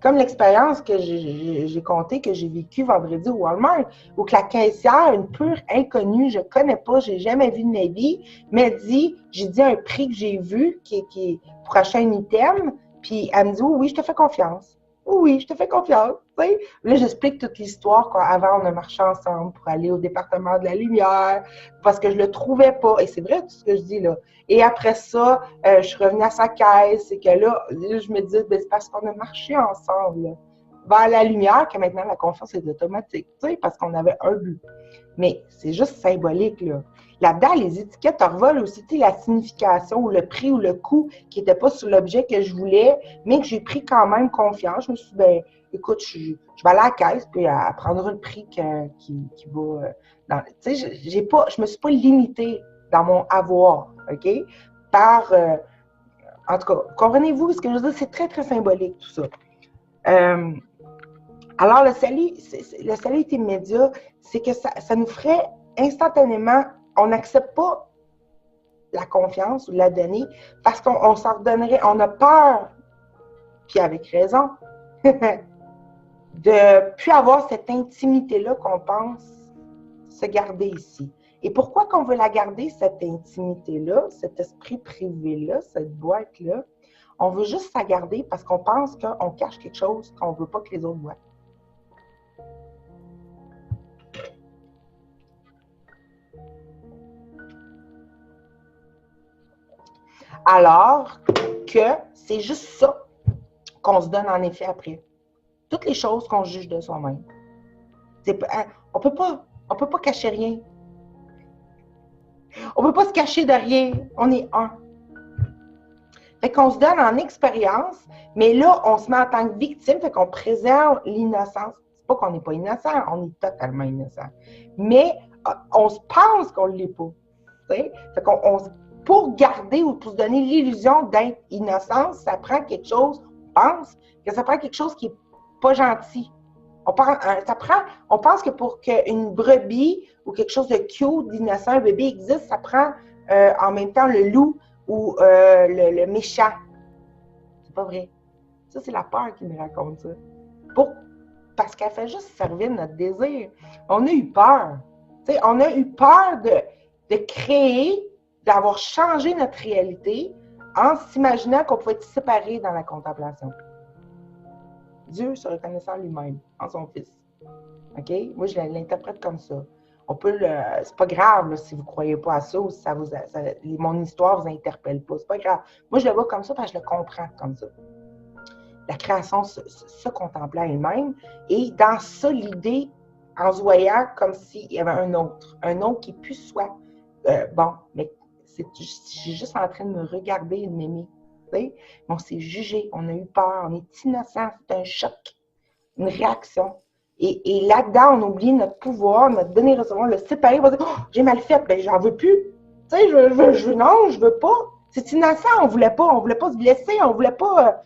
Comme l'expérience que j'ai contée, que j'ai vécue vendredi au Walmart, où que la caissière, une pure inconnue, je ne connais pas, je n'ai jamais vu de ma vie, m'a dit, j'ai dit un prix que j'ai vu, qui est pour acheter un item, puis elle me dit, oui, je te fais confiance. Oui, je te fais confiance. Tu sais? Là, j'explique toute l'histoire qu'avant, on a marché ensemble pour aller au département de la lumière, parce que je ne le trouvais pas. Et c'est vrai tout ce que je dis là. Et après ça, je suis revenue à sa caisse, et que là je me dis, ben, c'est parce qu'on a marché ensemble là, vers la lumière que maintenant la confiance est automatique, tu sais, parce qu'on avait un but. Mais c'est juste symbolique, là. Là-dedans, les étiquettes revolent aussi, tu sais, la signification ou le prix ou le coût qui n'était pas sur l'objet que je voulais, mais que j'ai pris quand même confiance. Je me suis dit, ben, écoute, je vais aller à la caisse, puis elle prendra le prix qui va. Tu sais, je me suis pas limitée dans mon avoir, OK? Par, en tout cas, comprenez-vous ce que je veux dire? C'est très, très symbolique, tout ça. Alors, le salut est immédiat, c'est que ça nous ferait instantanément, on n'accepte pas la confiance ou la donner parce qu'on s'en redonnerait, on a peur, puis avec raison, de plus avoir cette intimité-là qu'on pense se garder ici. Et pourquoi qu'on veut la garder, cette intimité-là, cet esprit privé-là, cette boîte-là? On veut juste la garder parce qu'on pense qu'on cache quelque chose qu'on ne veut pas que les autres voient. Alors que c'est juste ça qu'on se donne en effet après. Toutes les choses qu'on juge de soi-même. On peut pas cacher rien. On peut pas se cacher de rien. On est un. Fait qu'on se donne en expérience, mais là, on se met en tant que victime, fait qu'on préserve l'innocence. C'est pas qu'on n'est pas innocent, on est totalement innocent. Mais on se pense qu'on ne l'est pas. Fait qu'on pour garder ou pour se donner l'illusion d'être innocent, ça prend quelque chose, on pense que ça prend quelque chose qui n'est pas gentil. On pense que pour qu'une brebis ou quelque chose de cute, d'innocent, un bébé existe, ça prend en même temps le loup ou le méchant. C'est pas vrai. Ça, c'est la peur qui me raconte ça. Parce qu'elle fait juste servir notre désir. On a eu peur. T'sais, on a eu peur de créer, d'avoir changé notre réalité en s'imaginant qu'on pouvait être séparés dans la contemplation. Dieu se reconnaissant lui-même en son Fils. OK? Moi, je l'interprète comme ça. C'est pas grave là, si vous ne croyez pas à ça ou si mon histoire ne vous interpelle pas. C'est pas grave. Moi, je le vois comme ça parce que je le comprends comme ça. La création se contemplait à elle-même. Et dans ça, l'idée, en se voyant comme s'il y avait un autre qui plus soit. Bon, mais je suis juste en train de me regarder et de m'aimer. On s'est jugé, on a eu peur, on est innocent, c'est un choc, une réaction. Et là-dedans, on oublie notre pouvoir, notre donner-recevoir, le séparer, on va dire oh, j'ai mal fait, ben j'en veux plus. Tu sais, non, je veux pas. C'est innocent, on voulait pas se blesser, on voulait pas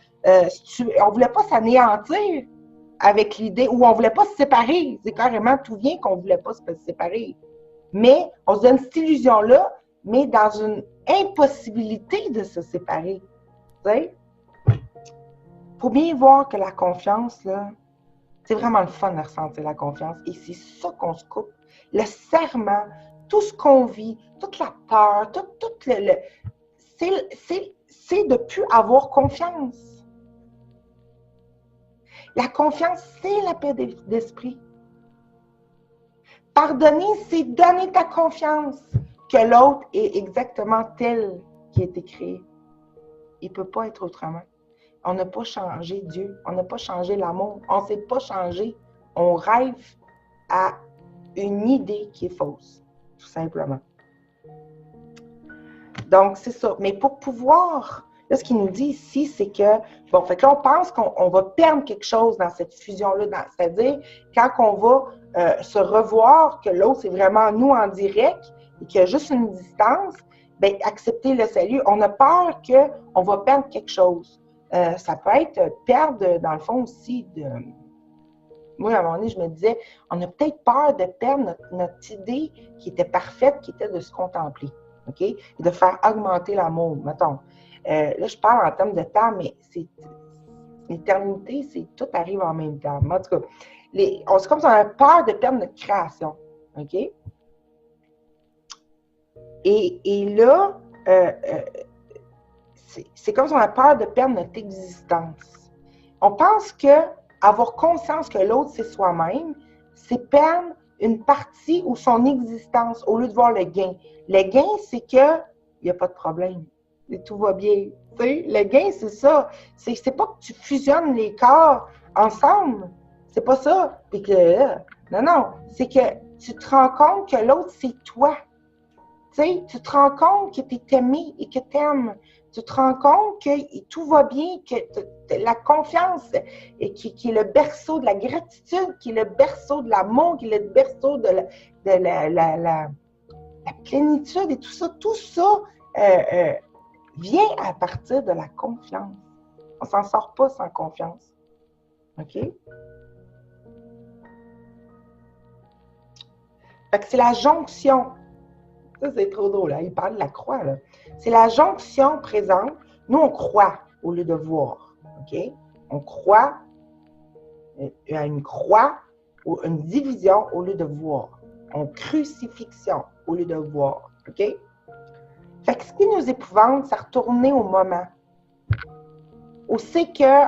s'anéantir avec l'idée, ou on voulait pas se séparer. C'est carrément tout vient qu'on voulait pas se séparer. Mais on se donne cette illusion-là, mais dans une impossibilité de se séparer. Tu sais? Faut bien voir que la confiance, là, c'est vraiment le fun de ressentir la confiance. Et c'est ça qu'on se coupe. Le serment, tout ce qu'on vit, toute la peur, c'est de ne plus avoir confiance. La confiance, c'est la paix d'esprit. Pardonner, c'est donner ta confiance que l'autre est exactement tel qui a été créé. Il ne peut pas être autrement. On n'a pas changé Dieu, on n'a pas changé l'amour, on ne s'est pas changé. On rêve à une idée qui est fausse, tout simplement. Donc, c'est ça. Mais pour pouvoir, là, ce qu'il nous dit ici, c'est que, bon, fait que là, on pense qu'on va perdre quelque chose dans cette fusion-là. C'est-à-dire, quand on va se revoir, que l'autre, c'est vraiment nous en direct et qu'il y a juste une distance, bien, accepter le salut. On a peur qu'on va perdre quelque chose. Ça peut être perdre, dans le fond, aussi de... Moi, à un moment donné, je me disais, on a peut-être peur de perdre notre idée qui était parfaite, qui était de se contempler. OK? Et de faire augmenter l'amour, mettons. Là, je parle en termes de temps, mais c'est l'éternité, tout arrive en même temps. Mais en tout cas, c'est comme si on a peur de perdre notre création. OK? Et là, c'est comme si on a peur de perdre notre existence. On pense que avoir conscience que l'autre, c'est soi-même, c'est perdre une partie ou son existence au lieu de voir le gain. Le gain, c'est qu'il n'y a pas de problème. Et tout va bien. T'sais, le gain, c'est ça. C'est pas que tu fusionnes les corps ensemble. C'est pas ça. Puis que, non. C'est que tu te rends compte que l'autre, c'est toi. T'sais, tu te rends compte que tu es aimé et que tu aimes. Tu te rends compte que tout va bien, que la confiance qui est le berceau de la gratitude, qui est le berceau de l'amour, qui est le berceau de la plénitude et tout ça vient à partir de la confiance. On ne s'en sort pas sans confiance. OK? Fait que c'est la jonction. Ça, c'est trop drôle, hein? Il parle de la croix, là. C'est la jonction présente. Nous, on croit au lieu de voir. OK? On croit à une croix ou une division au lieu de voir. On crucifixion au lieu de voir. OK? Fait que ce qui nous épouvante, c'est retourner au moment. Où c'est que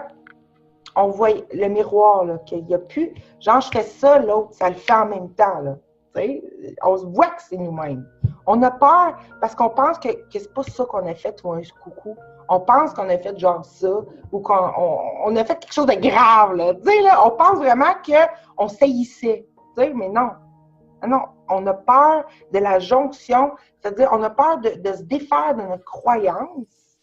on voit le miroir, là, qu'il n'y a plus. Genre, je fais ça, l'autre, ça le fait en même temps, là. T'sais, on se voit que c'est nous-mêmes. On a peur parce qu'on pense que c'est pas ça qu'on a fait ou un coucou. On pense qu'on a fait genre ça ou qu'on a fait quelque chose de grave. Là. Là, on pense vraiment qu'on saillissait. Mais non. Non, on a peur de la jonction, c'est-à-dire on a peur de se défaire de notre croyance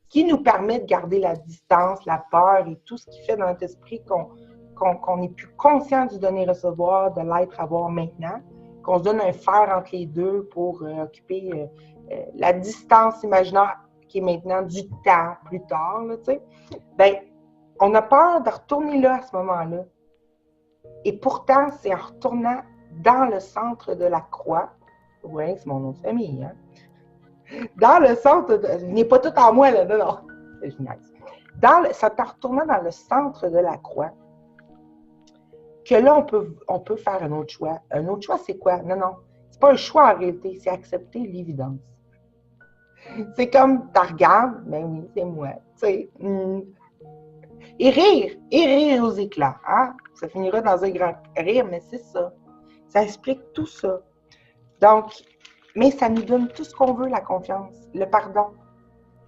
qui nous permet de garder la distance, la peur et tout ce qui fait dans notre esprit qu'on n'est plus conscient du donner-recevoir, de l'être-avoir maintenant, qu'on se donne un fer entre les deux pour occuper la distance imaginaire qui est maintenant du temps plus tard, là, tu sais. Bien, on a peur de retourner là à ce moment-là. Et pourtant, c'est en retournant dans le centre de la croix, oui, c'est mon nom de famille, hein? Dans le centre, il n'est pas tout en moi, là, non, c'est génial. C'est en retournant dans le centre de la croix que là, on peut faire un autre choix. Un autre choix, c'est quoi? Non, c'est pas un choix en réalité, c'est accepter l'évidence. C'est comme, tu regardes, ben oui, c'est moi, tu sais. Et rire aux éclats, hein? Ça finira dans un grand rire, mais c'est ça. Ça explique tout ça. Donc, mais ça nous donne tout ce qu'on veut, la confiance, le pardon.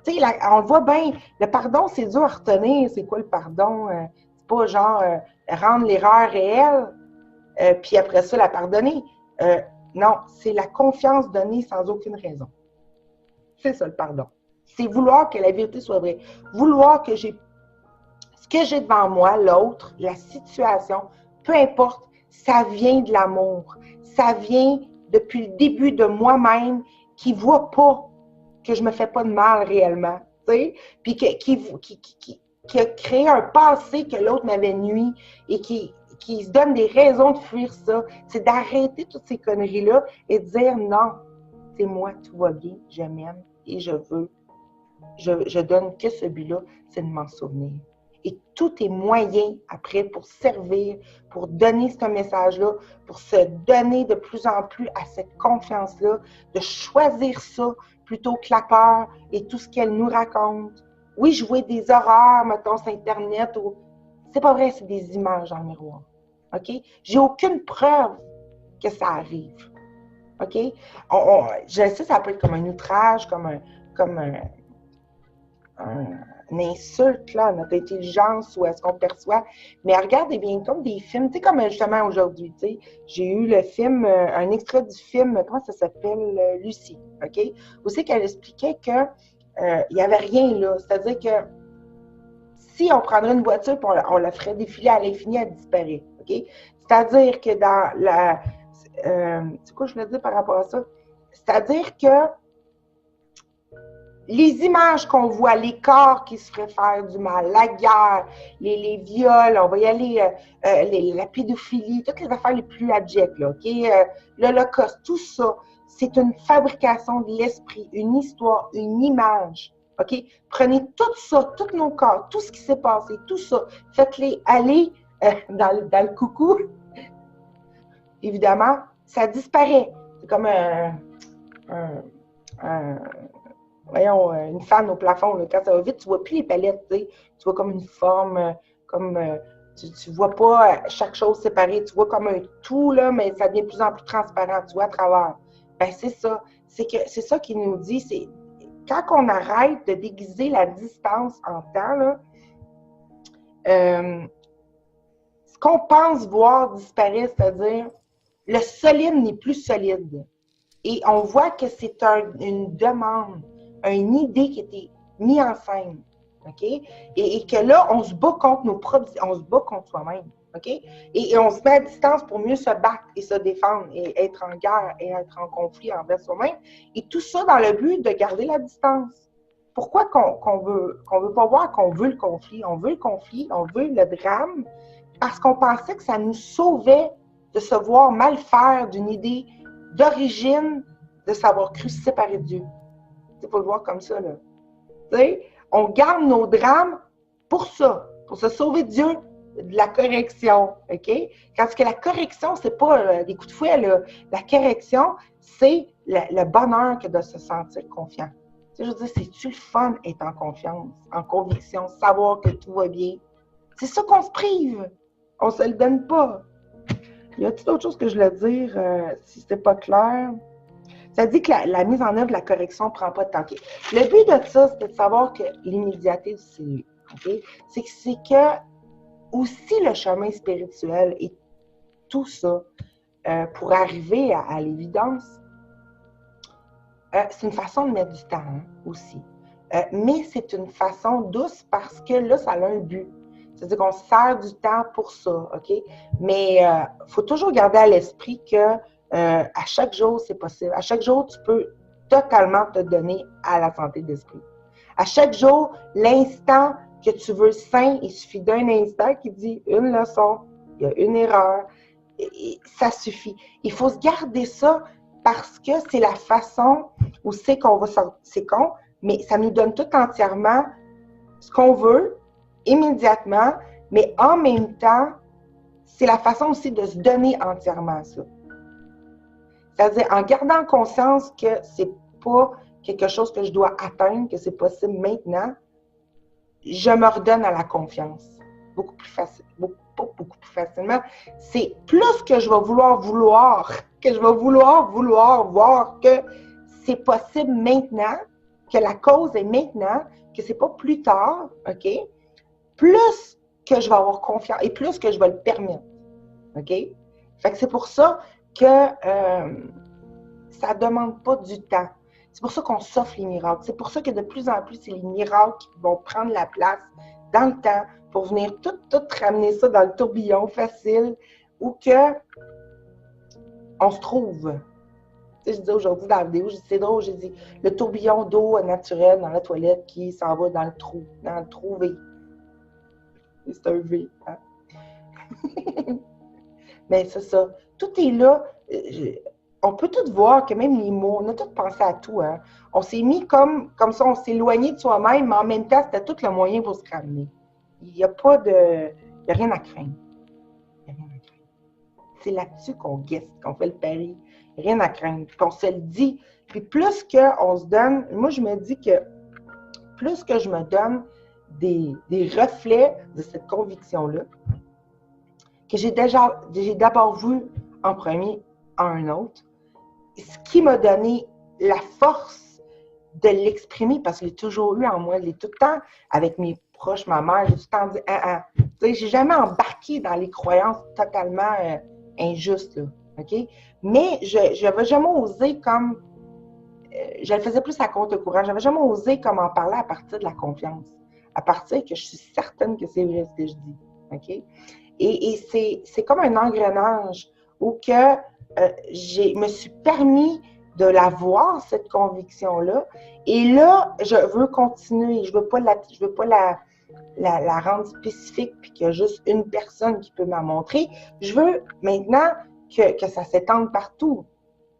Tu sais, on le voit bien, le pardon, c'est dur à retenir. C'est quoi le pardon? C'est pas genre rendre l'erreur réelle, puis après ça, la pardonner. Non, c'est la confiance donnée sans aucune raison. C'est ça, le pardon. C'est vouloir que la vérité soit vraie. Vouloir que ce que j'ai devant moi, l'autre, la situation, peu importe, ça vient de l'amour. Ça vient depuis le début de moi-même qui ne voit pas que je ne me fais pas de mal réellement. Tu sais? Puis qui a créé un passé que l'autre m'avait nui et qui se donne des raisons de fuir ça. C'est d'arrêter toutes ces conneries-là et de dire non, c'est moi, tout va bien, je m'aime et je donne que ce but-là, c'est de m'en souvenir. Et tout est moyen après pour servir, pour donner ce message-là, pour se donner de plus en plus à cette confiance-là, de choisir ça plutôt que la peur et tout ce qu'elle nous raconte. Oui, jouer des horreurs, mettons, sur Internet, c'est pas vrai, c'est des images dans le miroir. OK? J'ai aucune preuve que ça arrive. OK? Je sais, ça peut être comme un outrage, comme un une insulte là, à notre intelligence ou à ce qu'on perçoit. Mais regardez bien, comme des films, tu sais, comme justement aujourd'hui, tu sais, j'ai eu le film, un extrait du film, comment ça s'appelle? Lucie, OK? Où c'est qu'elle expliquait que il n'y avait rien là. C'est-à-dire que si on prendrait une voiture et on la ferait défiler à l'infini, elle disparaît, OK? C'est-à-dire que dans la... c'est quoi je voulais dire par rapport à ça? C'est-à-dire que les images qu'on voit, les corps qui se feraient faire du mal, la guerre, les viols, on va y aller, la pédophilie, toutes les affaires les plus abjectes, là, OK? L'Holocauste, tout ça, c'est une fabrication de l'esprit, une histoire, une image, OK? Prenez tout ça, tous nos corps, tout ce qui s'est passé, tout ça, faites-les aller dans le coucou. Évidemment, ça disparaît. C'est comme voyons, une fan au plafond. Là. Quand ça va vite, tu ne vois plus les palettes. Tu vois comme une forme, comme tu ne vois pas chaque chose séparée. Tu vois comme un tout, là, mais ça devient de plus en plus transparent. Tu vois à travers. Ben, c'est ça. C'est ça qui nous dit. C'est quand on arrête de déguiser la distance en temps, là, ce qu'on pense voir disparaître, c'est-à-dire le solide n'est plus solide. Et on voit que c'est une demande, une idée qui a été mise en scène. OK? Et que là, on se bat contre nos propres, on se bat contre soi-même. OK? Et on se met à distance pour mieux se battre et se défendre et être en guerre et être en conflit envers soi-même. Et tout ça dans le but de garder la distance. Pourquoi qu'on veut pas voir qu'on veut le conflit? On veut le conflit, on veut le drame, parce qu'on pensait que ça nous sauvait de se voir mal faire d'une idée d'origine de savoir cru séparer de Dieu. Il faut le voir comme ça, là. T'sais, on garde nos drames pour ça, pour se sauver de Dieu de la correction, OK? Parce que la correction, c'est pas des coups de fouet, là. La correction, c'est le bonheur que de se sentir confiant. Je veux dire, c'est-tu le fun être en confiance, en conviction, savoir que tout va bien? C'est ça qu'on se prive. On se le donne pas. Y a-t-il d'autres choses que je voulais dire si c'était pas clair? Ça dit que la mise en œuvre de la correction ne prend pas de temps. Okay. Le but de ça, c'est de savoir que l'immédiateté, c'est mieux. Okay? C'est que aussi le chemin spirituel et tout ça, pour arriver à l'évidence, c'est une façon de mettre du temps hein, aussi. Mais c'est une façon douce parce que là, ça a un but. C'est-à-dire qu'on se sert du temps pour ça, OK? Mais il faut toujours garder à l'esprit que à chaque jour, c'est possible. À chaque jour, tu peux totalement te donner à la santé d'esprit. À chaque jour, l'instant que tu veux sain, il suffit d'un instant qui dit une leçon, il y a une erreur, et ça suffit. Il faut se garder ça parce que c'est la façon où c'est qu'on va sortir. C'est con, mais ça nous donne tout entièrement ce qu'on veut, immédiatement, mais en même temps, c'est la façon aussi de se donner entièrement ça. C'est-à-dire en gardant conscience que c'est pas quelque chose que je dois atteindre, que c'est possible maintenant, je me redonne à la confiance. Beaucoup plus facile, beaucoup plus facilement. C'est plus que je vais vouloir voir que c'est possible maintenant, que la cause est maintenant, que c'est pas plus tard, OK? Plus que je vais avoir confiance et plus que je vais le permettre. OK? Fait que c'est pour ça que ça ne demande pas du temps. C'est pour ça qu'on s'offre les miracles. C'est pour ça que de plus en plus, c'est les miracles qui vont prendre la place dans le temps pour venir tout ramener ça dans le tourbillon facile où que on se trouve. Tu sais, je dis aujourd'hui dans la vidéo, c'est drôle, j'ai dit le tourbillon d'eau naturel dans la toilette qui s'en va dans le trou V. C'est un V. Hein? Mais c'est ça. Tout est là. On peut tout voir que même les mots, on a tout pensé à tout. Hein? On s'est mis comme ça, on s'est éloigné de soi-même, mais en même temps, c'était tout le moyen pour se ramener. Il n'y a pas de... Il n'y a rien à craindre. Il n'y a rien à craindre. C'est là-dessus qu'on guette, qu'on fait le pari. Il n'y a rien à craindre. Puis qu'on se le dit. Puis plus qu'on se donne... Moi, je me dis que plus que je me donne des reflets de cette conviction-là, que j'ai d'abord vu en premier à un autre, ce qui m'a donné la force de l'exprimer parce que je l'ai toujours eu en moi. Je l'ai tout le temps avec mes proches, ma mère, j'ai tout le temps dit Tu sais, j'ai jamais embarqué dans les croyances totalement injustes, là. OK? Mais je n'avais jamais osé comme. Je le faisais plus à contre-courant. Je n'avais jamais osé comme en parler à partir de la confiance. À partir que je suis certaine que c'est vrai ce que je dis. OK? Et c'est comme un engrenage où que je me suis permis de la voir, cette conviction-là. Et là, je veux continuer. Je ne veux pas la rendre spécifique puis qu'il y a juste une personne qui peut m'en montrer. Je veux maintenant que ça s'étende partout.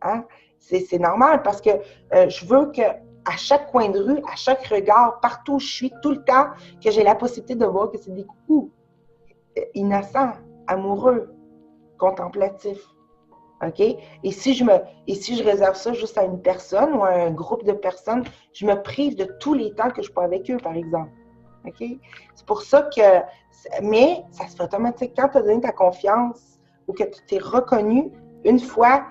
Hein? C'est normal parce que je veux que à chaque coin de rue, à chaque regard, partout où je suis, tout le temps, que j'ai la possibilité de voir que c'est des coucous innocents, amoureux, contemplatifs. OK? Et si je réserve ça juste à une personne ou à un groupe de personnes, je me prive de tous les temps que je peux avec eux, par exemple. OK? C'est pour ça que... Mais ça se fait automatique. Quand tu as donné ta confiance ou que tu t'es reconnu, une fois,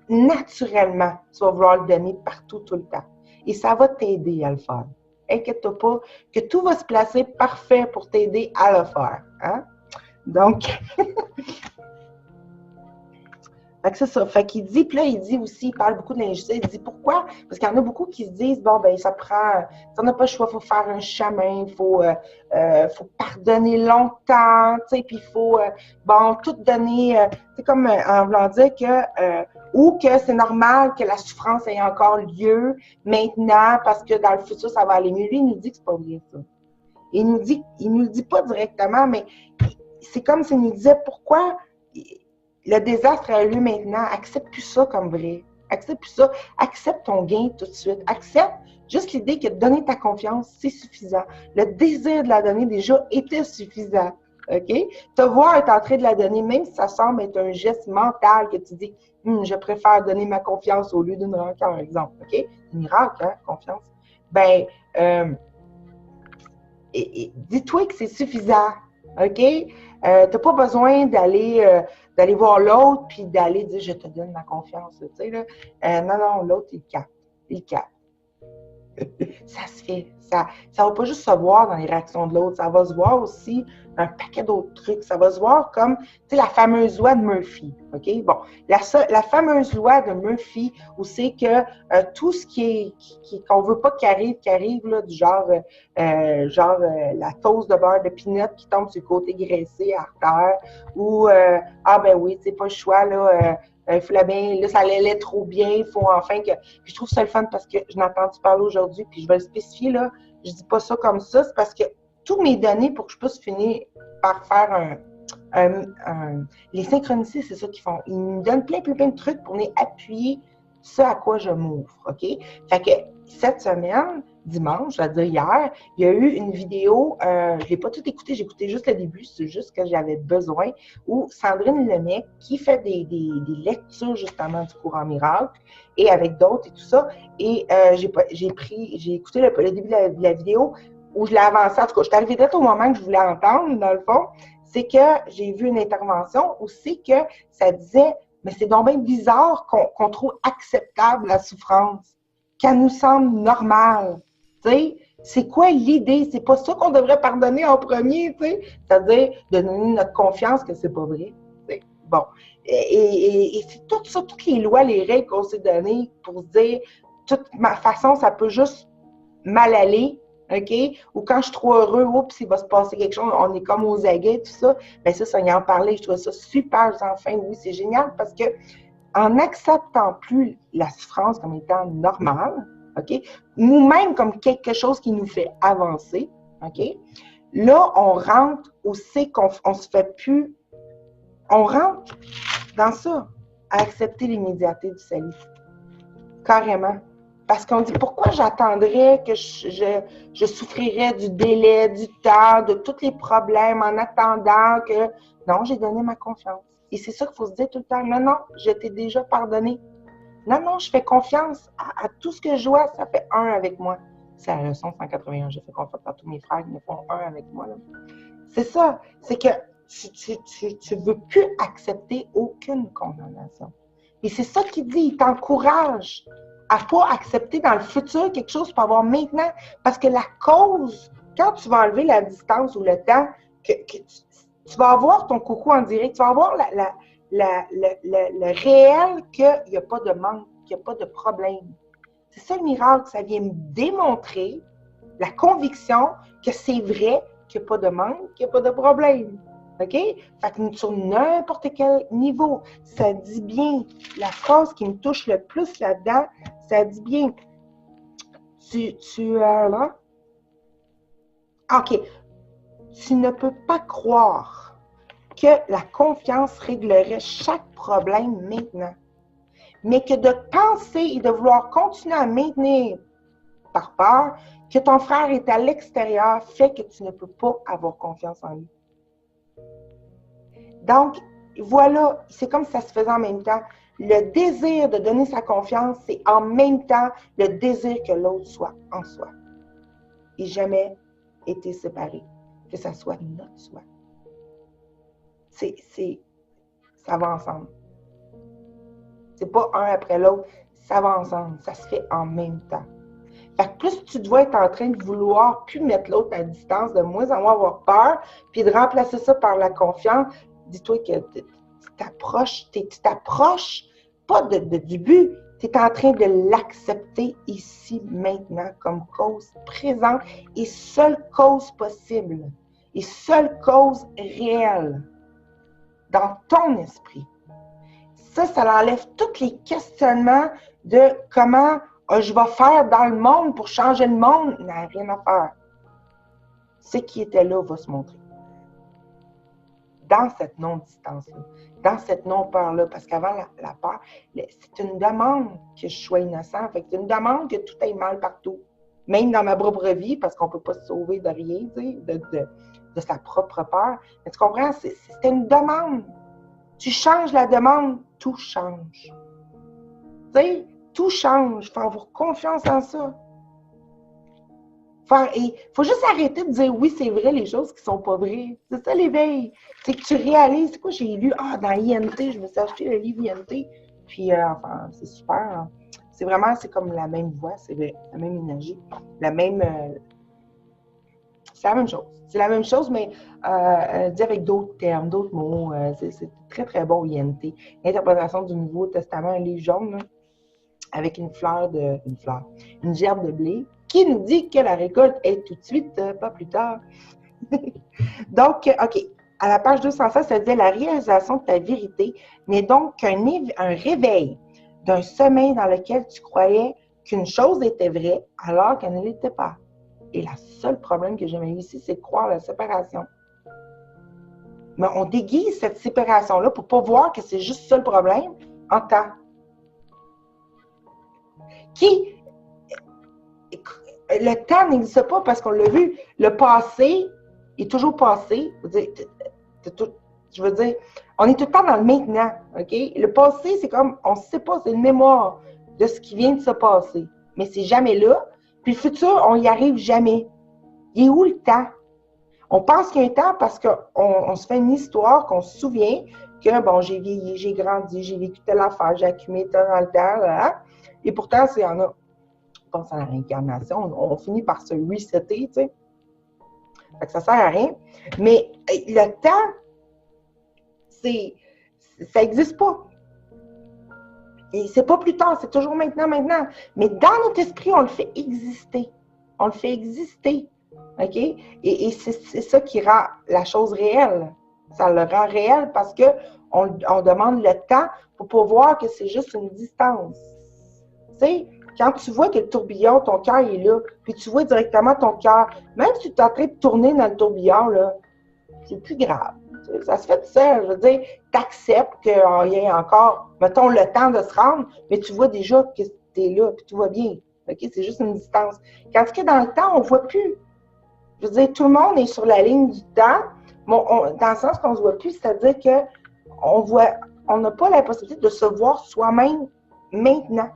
naturellement, tu vas vouloir le donner partout, tout le temps. Et ça va t'aider à le faire. Inquiète-toi pas que tout va se placer parfait pour t'aider à le faire. Hein? Donc... Fait que c'est ça. Fait qu'il dit, puis là, il dit aussi, il parle beaucoup de l'injustice. Il dit pourquoi? Parce qu'il y en a beaucoup qui se disent, bon, ben ça prend, on n'a pas le choix, il faut faire un chemin, il faut pardonner longtemps, tu sais, puis il faut, bon, tout donner, c'est comme en voulant dire que, ou que c'est normal que la souffrance ait encore lieu maintenant parce que dans le futur, ça va aller mieux. Lui, il nous dit que c'est pas vrai, ça. Il nous le dit pas directement, mais c'est comme s'il nous disait pourquoi le désastre a eu lieu maintenant. Accepte plus ça comme vrai. Accepte plus ça. Accepte ton gain tout de suite. Accepte juste l'idée que donner ta confiance, c'est suffisant. Le désir de la donner déjà était suffisant. OK? Te voir être en train de la donner, même si ça semble être un geste mental que tu dis je préfère donner ma confiance au lieu d'une rencontre, par exemple. OK? Miracle, hein? Confiance. Ben, dis-toi que c'est suffisant. OK? Tu n'as pas besoin d'aller voir l'autre puis d'aller dire je te donne ma confiance. Tu sais, là. Non, l'autre, il capte. Il capte. Ça se fait. Ça ne va pas juste se voir dans les réactions de l'autre, ça va se voir aussi dans un paquet d'autres trucs. Ça va se voir comme, tu sais, la fameuse loi de Murphy. OK? Bon, la fameuse loi de Murphy, où c'est que tout ce qu'on ne veut pas qui arrive là, du genre la toast de beurre de peanut qui tombe sur le côté graissé à terre, ou ben oui, c'est pas le choix, là. Il faut là, ça allait trop bien, il faut enfin que... Puis je trouve ça le fun parce que je n'ai entendu parler aujourd'hui, puis je vais le spécifier, là, je dis pas ça comme ça, c'est parce que tous mes données pour que je puisse finir par faire les synchronicités, c'est ça qu'ils font. Ils me donnent plein de trucs pour venir appuyer ce à quoi je m'ouvre, OK? Fait que cette semaine, dimanche, c'est-à-dire hier, il y a eu une vidéo, je ne l'ai pas tout écouté, j'ai écouté juste le début, c'est juste ce que j'avais besoin, où Sandrine Lemecq, qui fait des lectures justement du courant miracle, et avec d'autres et tout ça, et j'ai écouté le début de la vidéo, où je l'ai avancé, en tout cas, je suis arrivée direct au moment que je voulais entendre, dans le fond, c'est que j'ai vu une intervention où c'est que ça disait, mais c'est donc bien bizarre qu'on trouve acceptable la souffrance, qu'elle nous semble normale. Tu sais, c'est quoi l'idée? C'est pas ça qu'on devrait pardonner en premier, tu sais? C'est-à-dire de donner notre confiance que c'est pas vrai. T'sais. Bon. Et c'est tout ça, toutes les lois, les règles qu'on s'est données pour se dire, toute ma façon, ça peut juste mal aller, OK? Ou quand je suis trop heureux, oups, il va se passer quelque chose, on est comme aux aguets, tout ça. Bien ça y en parler, je trouve ça super, enfin, oui, c'est génial parce que en n'acceptant plus la souffrance comme étant normale, OK? Nous-mêmes comme quelque chose qui nous fait avancer, OK? Là, on rentre où c'est qu'on se fait plus... On rentre dans ça, à accepter l'immédiateté du salut. Carrément. Parce qu'on dit, pourquoi j'attendrais que je souffrirais du délai, du temps, de tous les problèmes en attendant que... Non, j'ai donné ma confiance. Et c'est ça qu'il faut se dire tout le temps. Non, je t'ai déjà pardonné. Non, je fais confiance à tout ce que je vois, ça fait un avec moi. C'est la leçon 181, j'ai fait confiance à tous mes frères, ils me font un avec moi. Là. C'est ça, c'est que tu ne veux plus accepter aucune condamnation. Et c'est ça qu'il dit, il t'encourage à ne pas accepter dans le futur quelque chose pour avoir maintenant. Parce que la cause, quand tu vas enlever la distance ou le temps, que tu vas avoir ton coucou en direct, tu vas avoir le réel qu'il n'y a pas de manque, qu'il n'y a pas de problème. C'est ça le miracle, ça vient me démontrer la conviction que c'est vrai, qu'il n'y a pas de manque, qu'il n'y a pas de problème. OK? Fait que sur n'importe quel niveau, ça dit bien, la phrase qui me touche le plus là-dedans, ça dit bien, là? OK. Tu ne peux pas croire que la confiance réglerait chaque problème maintenant, mais que de penser et de vouloir continuer à maintenir par peur que ton frère est à l'extérieur fait que tu ne peux pas avoir confiance en lui. Donc, voilà, c'est comme si ça se faisait en même temps. Le désir de donner sa confiance, c'est en même temps le désir que l'autre soit en soi. Et jamais été séparé, que ça soit notre soi. Ça va ensemble. C'est pas un après l'autre, ça va ensemble, ça se fait en même temps. Fait que plus tu dois être en train de vouloir plus mettre l'autre à distance, de moins en moins avoir peur, puis de remplacer ça par la confiance, dis-toi que tu t'approches pas du but, tu es en train de l'accepter ici, maintenant, comme cause présente et seule cause possible, et seule cause réelle dans ton esprit. Ça enlève tous les questionnements de comment je vais faire dans le monde pour changer le monde. Il n'y a rien à faire. Ce qui était là va se montrer. Dans cette non-distance-là, dans cette non-peur-là, parce qu'avant la peur, c'est une demande que je sois innocent. Fait que c'est une demande que tout aille mal partout. Même dans ma propre vie, parce qu'on ne peut pas se sauver de rien, tu sais, de sa propre peur. Mais tu comprends? C'est une demande. Tu changes la demande, tout change. Tu sais, tout change. Il faut avoir confiance en ça. Il faut juste arrêter de dire oui, c'est vrai, les choses qui ne sont pas vraies. C'est ça l'éveil. C'est que tu réalises, c'est quoi j'ai lu? Dans INT, je me suis acheté le livre INT. Puis, enfin, c'est super. Hein. C'est comme la même voix, c'est la même énergie, c'est la même chose. C'est la même chose, mais dit avec d'autres termes, d'autres mots. C'est très, très bon, INT. L'interprétation du Nouveau Testament, un livre jaune, là, avec une gerbe de blé, qui nous dit que la récolte est tout de suite, pas plus tard. Donc, OK. À la page 216, ça dit « La réalisation de ta vérité n'est donc qu'un réveil d'un sommeil dans lequel tu croyais qu'une chose était vraie alors qu'elle ne l'était pas. » Et le seul problème que j'ai eu ici, c'est de croire la séparation. Mais on déguise cette séparation-là pour ne pas voir que c'est juste ça le problème en temps. Le temps n'existe pas parce qu'on l'a vu. Le passé est toujours passé. Je veux dire, on est tout le temps dans le maintenant. OK? Le passé, c'est comme, on ne sait pas, c'est une mémoire de ce qui vient de se passer. Mais c'est jamais là. Puis le futur, on n'y arrive jamais. Il est où le temps? On pense qu'il y a un temps parce qu'on se fait une histoire, qu'on se souvient que, bon, j'ai vieilli, j'ai grandi, j'ai vécu telle affaire, j'ai accumulé tel dans le temps, là. Et pourtant, on pense à la réincarnation, on finit par se resetter, tu sais. Fait que ça sert à rien. Mais le temps, ça n'existe pas. Et c'est pas plus tard, c'est toujours maintenant. Mais dans notre esprit, on le fait exister. On le fait exister. OK? Et c'est ça qui rend la chose réelle. Ça le rend réel parce qu'on demande le temps pour pouvoir que c'est juste une distance. Tu sais, quand tu vois que le tourbillon, ton cœur est là, puis tu vois directement ton cœur, même si tu es en train de tourner dans le tourbillon, là, c'est plus grave. Ça se fait tout seul. Je veux dire, tu acceptes qu'il y ait encore, mettons, le temps de se rendre, mais tu vois déjà que tu es là, puis tout va bien. OK? C'est juste une distance. Quand dans le temps, on ne voit plus. Je veux dire, tout le monde est sur la ligne du temps, dans le sens qu'on ne se voit plus, c'est-à-dire qu'on n'a pas la possibilité de se voir soi-même maintenant.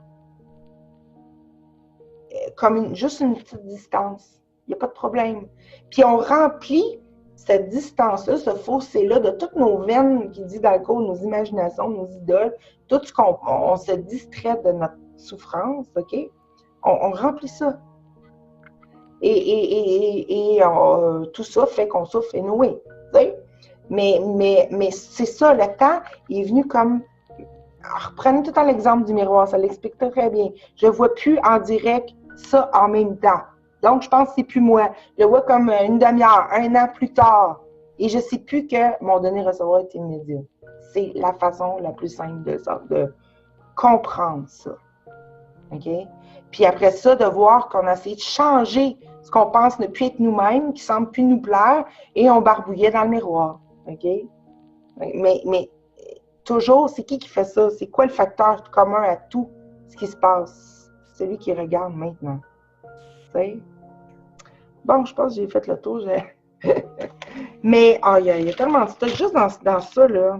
Comme juste une petite distance. Il n'y a pas de problème. Puis on remplit cette distance-là, ce fossé-là, de toutes nos veines qui disent d'alcool, nos imaginations, nos idoles, tout ce on se distrait de notre souffrance, OK? On remplit ça. Tout ça fait qu'on souffre anyway, tu sais? Mais c'est ça, le temps est venu comme... Reprenez tout le temps l'exemple du miroir, ça l'explique très bien. Je ne vois plus en direct ça en même temps. Donc, je pense que c'est plus moi. Je le vois comme une demi-heure, un an plus tard. Et je ne sais plus que mon donner-recevoir est immédiat. C'est la façon la plus simple de comprendre ça. OK? Puis après ça, de voir qu'on a essayé de changer ce qu'on pense ne plus être nous-mêmes, qui ne semble plus nous plaire, et on barbouillait dans le miroir. OK? Mais toujours, c'est qui fait ça? C'est quoi le facteur commun à tout ce qui se passe? C'est celui qui regarde maintenant. Tu sais? Bon, je pense que j'ai fait le tour. Mais il y a tellement de trucs. Juste dans ça, là,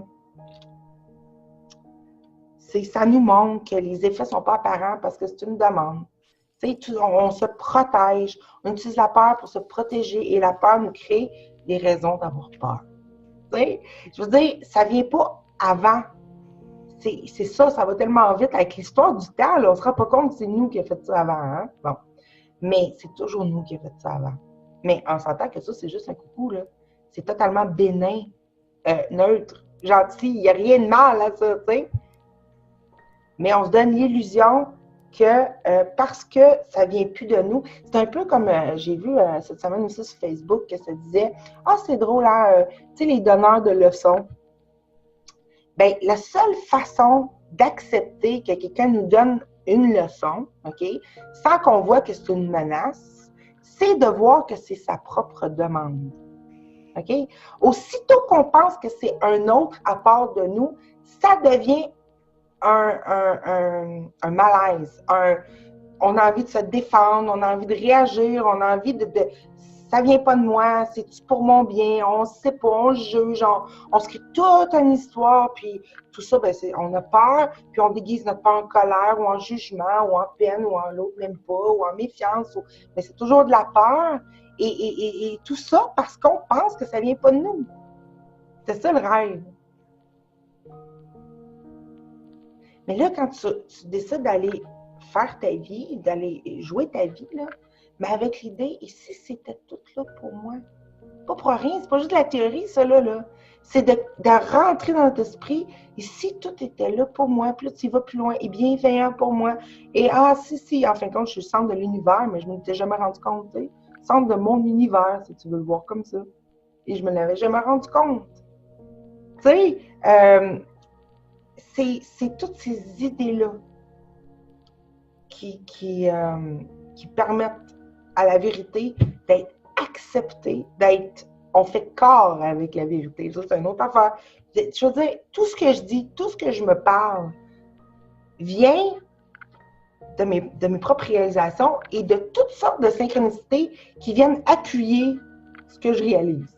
ça nous montre que les effets ne sont pas apparents parce que c'est une demande. Tu sais, on se protège, on utilise la peur pour se protéger et la peur nous crée des raisons d'avoir peur. Tu sais, je veux dire, ça ne vient pas avant. C'est ça va tellement vite avec l'histoire du temps. Là, on ne se rend pas compte que c'est nous qui avons fait ça avant. Hein? Bon. Mais c'est toujours nous qui avons fait ça avant. Mais on s'entend que ça, c'est juste un coucou. Là. C'est totalement bénin, neutre, gentil. Il n'y a rien de mal à ça, tu sais. Mais on se donne l'illusion que parce que ça ne vient plus de nous, c'est un peu comme j'ai vu cette semaine aussi sur Facebook que ça disait « Ah, c'est drôle, hein, tu sais, les donneurs de leçons. » Bien, la seule façon d'accepter que quelqu'un nous donne une leçon, OK, sans qu'on voit que c'est une menace, c'est de voir que c'est sa propre demande. OK? Aussitôt qu'on pense que c'est un autre à part de nous, ça devient un malaise. On a envie de se défendre, on a envie de réagir, on a envie de ça vient pas de moi, c'est pour mon bien, on ne sait pas, on juge, on se crée toute une histoire, puis tout ça, ben on a peur, puis on déguise notre peur en colère, ou en jugement, ou en peine, ou en l'autre n'aime pas, ou en méfiance, mais c'est toujours de la peur, et tout ça parce qu'on pense que ça vient pas de nous. C'est ça le rêve. Mais là, quand tu décides d'aller faire ta vie, d'aller jouer ta vie, là, mais avec l'idée, et si c'était tout là pour moi? Pas pour rien, c'est pas juste de la théorie, ça, là. C'est de rentrer dans notre esprit, et si tout était là pour moi, puis là, tu vas plus loin, et bienveillant pour moi, et si, en fin de compte, je suis le centre de l'univers, mais je ne m'étais jamais rendu compte, tu sais, centre de mon univers, si tu veux le voir comme ça. Et je ne me l'avais jamais rendu compte. Tu sais, c'est toutes ces idées-là qui permettent à la vérité d'être acceptée, on fait corps avec la vérité. Ça, c'est une autre affaire. Je veux dire, tout ce que je dis, tout ce que je me parle vient de mes propres réalisations et de toutes sortes de synchronicités qui viennent appuyer ce que je réalise.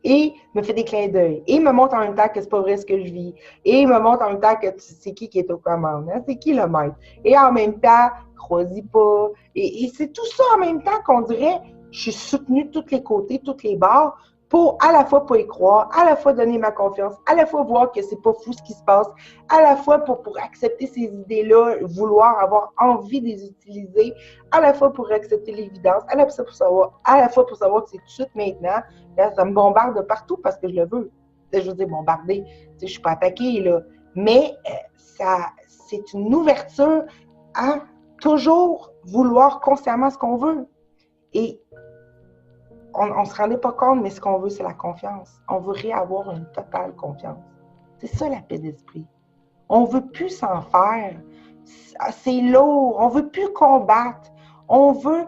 Et me fait des clins d'œil. Et me montre en même temps que c'est pas vrai ce que je vis. Et me montre en même temps que c'est qui est aux commandes. Hein? C'est qui le maître. Et en même temps, crois-y pas. Et c'est tout ça en même temps qu'on dirait, je suis soutenue de tous les côtés, toutes les barres, pour à la fois pas y croire, à la fois donner ma confiance, à la fois voir que c'est pas fou ce qui se passe, à la fois pour accepter ces idées-là, vouloir avoir envie de les utiliser, à la fois pour accepter l'évidence, à la fois pour savoir que c'est tout de suite maintenant. Là, ça me bombarde de partout parce que je le veux. Je veux dire, bombarder, je ne suis pas attaquée, là. Mais c'est une ouverture à toujours vouloir consciemment ce qu'on veut. Et on ne se rendait pas compte, mais ce qu'on veut, c'est la confiance. On veut réavoir une totale confiance. C'est ça la paix d'esprit. On ne veut plus s'en faire. C'est lourd. On ne veut plus combattre. On veut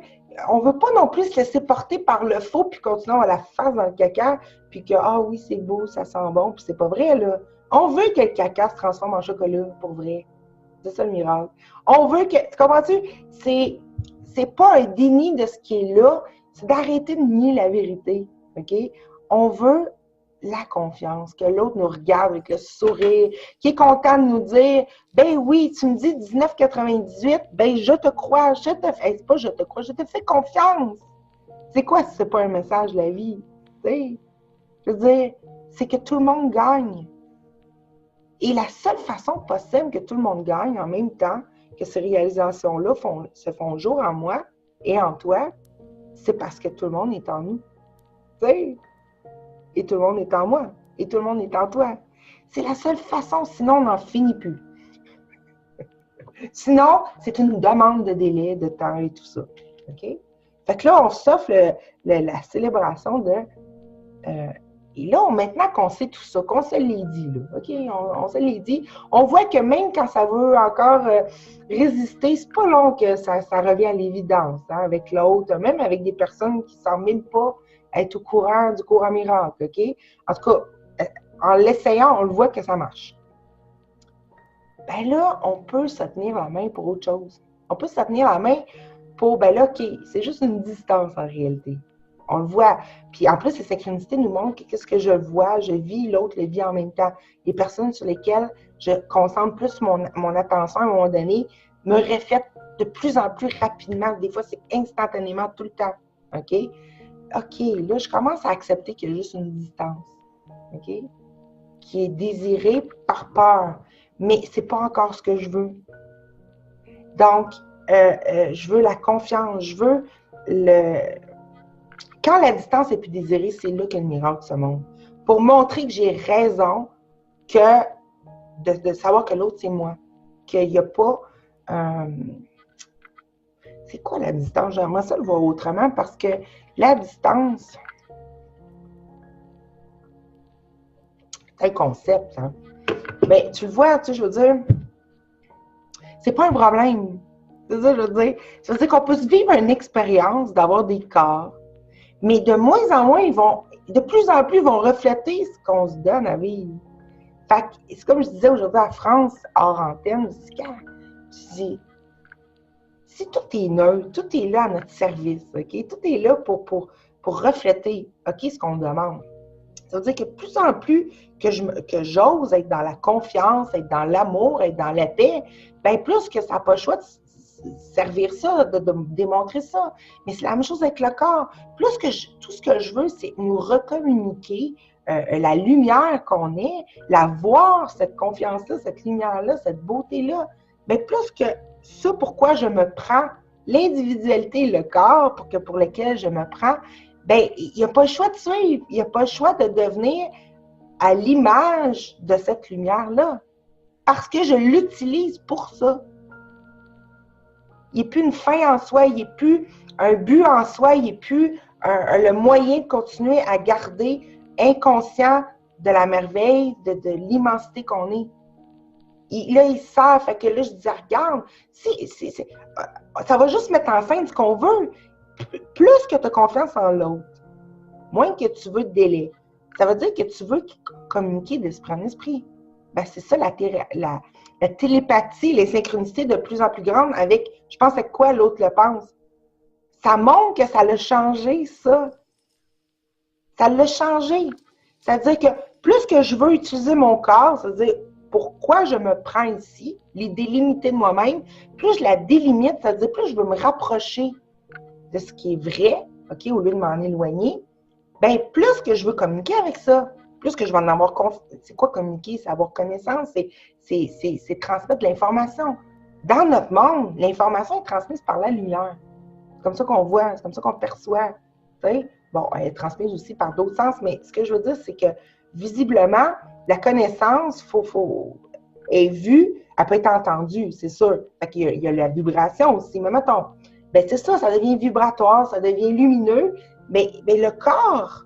pas non plus se laisser porter par le faux puis continuer à la face dans le caca puis que, ah oui, c'est beau, ça sent bon, puis c'est pas vrai, là. On veut que le caca se transforme en chocolat, pour vrai. C'est ça le miracle. On veut que, tu comprends-tu? C'est pas un déni de ce qui est là, c'est d'arrêter de nier la vérité, OK? On veut la confiance, que l'autre nous regarde avec le sourire, qui est content de nous dire « Ben oui, tu me dis 1998, ben je te crois, c'est pas je te crois, je te fais confiance. » C'est quoi si c'est pas un message de la vie? T'sais? Je veux dire, c'est que tout le monde gagne. Et la seule façon possible que tout le monde gagne en même temps, que ces réalisations-là se font jour en moi et en toi, c'est parce que tout le monde est en nous. Tu sais? Et tout le monde est en moi. Et tout le monde est en toi. C'est la seule façon, sinon on n'en finit plus. Sinon, c'est une demande de délai, de temps et tout ça. OK? Fait que là, on s'offre la célébration de... et là, maintenant qu'on sait tout ça, qu'on se l'est dit, là, OK? On se l'est dit. On voit que même quand ça veut encore résister, c'est pas long que ça revient à l'évidence, hein, avec l'autre, même avec des personnes qui ne semblent même pas être au courant du cours en miracle, OK? En tout cas, en l'essayant, on le voit que ça marche. Ben là, on peut se tenir la main pour autre chose. On peut se tenir la main pour, ben là, OK, c'est juste une distance en réalité. On le voit. Puis en plus, les synchronicités nous montrent que qu'est-ce que je vois, je vis, l'autre le vit en même temps. Les personnes sur lesquelles je concentre plus mon attention à un moment donné me reflètent de plus en plus rapidement. Des fois, c'est instantanément tout le temps. OK? OK, là, je commence à accepter qu'il y a juste une distance. OK? Qui est désirée par peur. Mais ce n'est pas encore ce que je veux. Donc, je veux la confiance, je veux le... Quand la distance est plus désirée, c'est là que le miracle se montre. Pour montrer que j'ai raison de savoir que l'autre, c'est moi. Qu'il n'y a pas... C'est quoi la distance? J'aimerais ça le voir autrement parce que la distance... C'est un concept, hein? Mais tu le vois, tu sais, je veux dire, c'est pas un problème. C'est ça, je veux dire. Ça veut dire qu'on peut se vivre une expérience d'avoir des corps, mais de moins en moins, de plus en plus, ils vont refléter ce qu'on se donne à vivre. Fait que, c'est comme je disais aujourd'hui à France, hors antenne, je dis, si tout est neutre, tout est là à notre service, OK? Tout est là pour refléter, OK, ce qu'on demande. Ça veut dire que plus en plus que j'ose être dans la confiance, être dans l'amour, être dans la paix, bien plus que ça n'a pas le choix de servir ça, de démontrer ça. Mais c'est la même chose avec le corps. Plus que tout ce que je veux, c'est nous recommuniquer la lumière qu'on est, la voir, cette confiance-là, cette lumière-là, cette beauté-là. Bien plus que ça, pourquoi je me prends, l'individualité, le corps pour lequel je me prends, bien, il n'y a pas le choix de suivre, il n'y a pas le choix de devenir à l'image de cette lumière-là. Parce que je l'utilise pour ça. Il n'est plus une fin en soi, il n'est plus un but en soi, il n'est plus le moyen de continuer à garder inconscient de la merveille, de l'immensité qu'on est. Là, il sert, fait que là, je dis, regarde, ça va juste mettre en scène ce qu'on veut. Plus que tu as confiance en l'autre, moins que tu veux de délai. Ça veut dire que tu veux communiquer d'esprit en esprit. Ben, c'est ça la télépathie, les synchronicités de plus en plus grandes avec, je pense à quoi l'autre le pense. Ça montre que ça l'a changé, ça. Ça l'a changé. C'est-à-dire que plus que je veux utiliser mon corps, c'est-à-dire pourquoi je me prends ici, les délimiter de moi-même, plus je la délimite, c'est-à-dire plus je veux me rapprocher de ce qui est vrai, OK, au lieu de m'en éloigner, bien, plus que je veux communiquer avec ça, plus que je vais en avoir confiance. C'est quoi communiquer? C'est avoir connaissance, c'est transmettre de l'information. Dans notre monde, l'information est transmise par la lumière. C'est comme ça qu'on voit, c'est comme ça qu'on perçoit. Tu sais? Bon, elle est transmise aussi par d'autres sens, mais ce que je veux dire, c'est que visiblement, la connaissance est vue, elle peut être entendue, c'est sûr. Fait qu'il y a la vibration aussi. Mais mettons, ben c'est ça devient vibratoire, ça devient lumineux, mais le corps,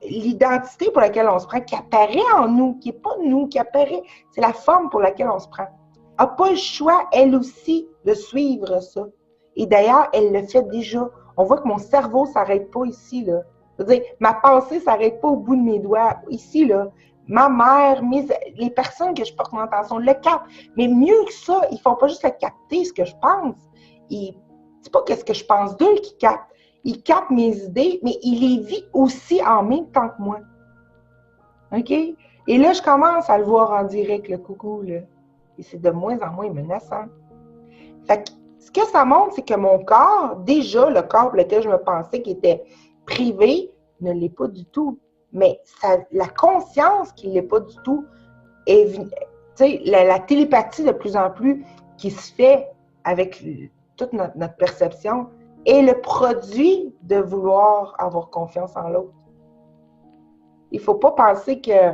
l'identité pour laquelle on se prend, qui apparaît en nous, qui n'est pas nous, qui apparaît, c'est la forme pour laquelle on se prend, n'a pas le choix, elle aussi, de suivre ça. Et d'ailleurs, elle le fait déjà. On voit que mon cerveau ne s'arrête pas ici, là. Je veux dire, ma pensée ne s'arrête pas au bout de mes doigts. Ici, là, ma mère, les personnes que je porte en attention le captent. Mais mieux que ça, ils ne font pas juste le capter, ce que je pense. C'est pas qu'est-ce que je pense d'eux qui captent. Ils captent mes idées, mais ils les vivent aussi en même temps que moi. OK? Et là, je commence à le voir en direct, le coucou, là. Et c'est de moins en moins menaçant. Fait que, ce que ça montre, c'est que mon corps, déjà, le corps pour lequel je me pensais qu'il était privé, ne l'est pas du tout. Mais la conscience qu'il ne l'est pas du tout, la télépathie de plus en plus qui se fait avec toute notre perception est le produit de vouloir avoir confiance en l'autre. Il ne faut pas penser que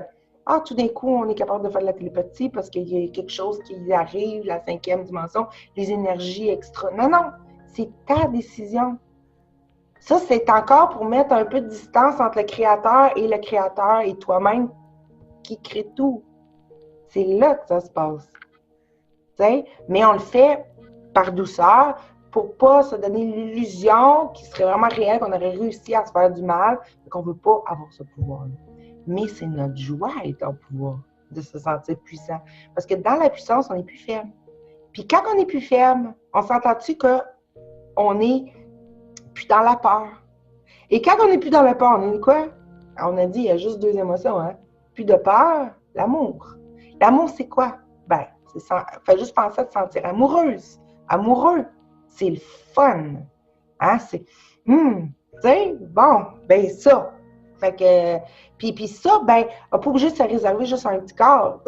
tout d'un coup, on est capable de faire de la télépathie parce qu'il y a quelque chose qui arrive, la 5e dimension, les énergies extra. Non, non, c'est ta décision. Ça, c'est encore pour mettre un peu de distance entre le créateur et toi-même qui crée tout. C'est là que ça se passe. T'sais? Mais on le fait par douceur pour ne pas se donner l'illusion qui serait vraiment réelle, qu'on aurait réussi à se faire du mal, qu'on ne veut pas avoir ce pouvoir-là. Mais c'est notre joie d'être en pouvoir, de se sentir puissant. Parce que dans la puissance, on n'est plus ferme. Puis quand on n'est plus ferme, on s'entend-tu qu'on n'est plus dans la peur? Et quand on n'est plus dans la peur, on est quoi? On a dit, il y a juste 2 émotions, hein? Plus de peur, l'amour. L'amour, c'est quoi? Ben, fait juste penser à te sentir amoureuse. Amoureux, c'est le fun. Hein? C'est, tu sais, bon, ben ça. Fait que, puis ça, ben, on n'est pas obligé de se réserver juste un petit corps.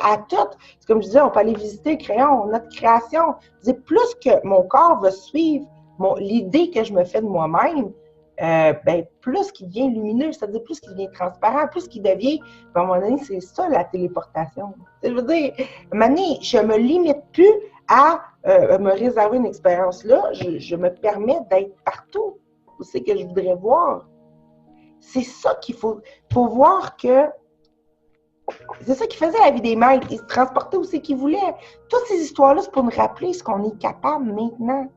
À tout, c'est comme je disais, on peut aller visiter le crayon, notre création. C'est plus que mon corps va suivre l'idée que je me fais de moi-même, ben, plus qu'il devient lumineux, c'est-à-dire plus qu'il devient transparent, plus qu'il devient, à un moment donné, c'est ça la téléportation. Je veux dire, à un moment donné, je ne me limite plus à me réserver une expérience-là, je me permets d'être partout où c'est que je voudrais voir. C'est ça qu'il faut voir que c'est ça qui faisait la vie des maîtres. Ils se transportaient où c'est qu'ils voulaient. Toutes ces histoires-là, c'est pour nous rappeler ce qu'on est capable maintenant.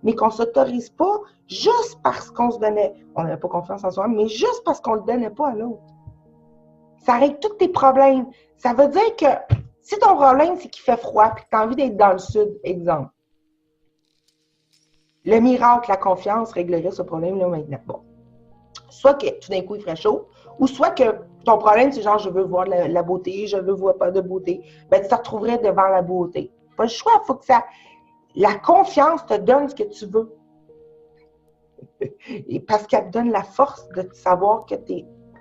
Mais qu'on ne s'autorise pas juste parce qu'on se donnait, on n'avait pas confiance en soi, mais juste parce qu'on ne le donnait pas à l'autre. Ça règle tous tes problèmes. Ça veut dire que si ton problème, c'est qu'il fait froid et que tu as envie d'être dans le sud, exemple, le miracle, la confiance réglerait ce problème-là maintenant. Bon. Soit que tout d'un coup, il ferait chaud, ou soit que ton problème, c'est genre, je veux voir la beauté, je veux voir pas de beauté. Ben, tu te retrouverais devant la beauté. Pas le choix, il faut que ça... La confiance te donne ce que tu veux. Et parce qu'elle te donne la force de savoir que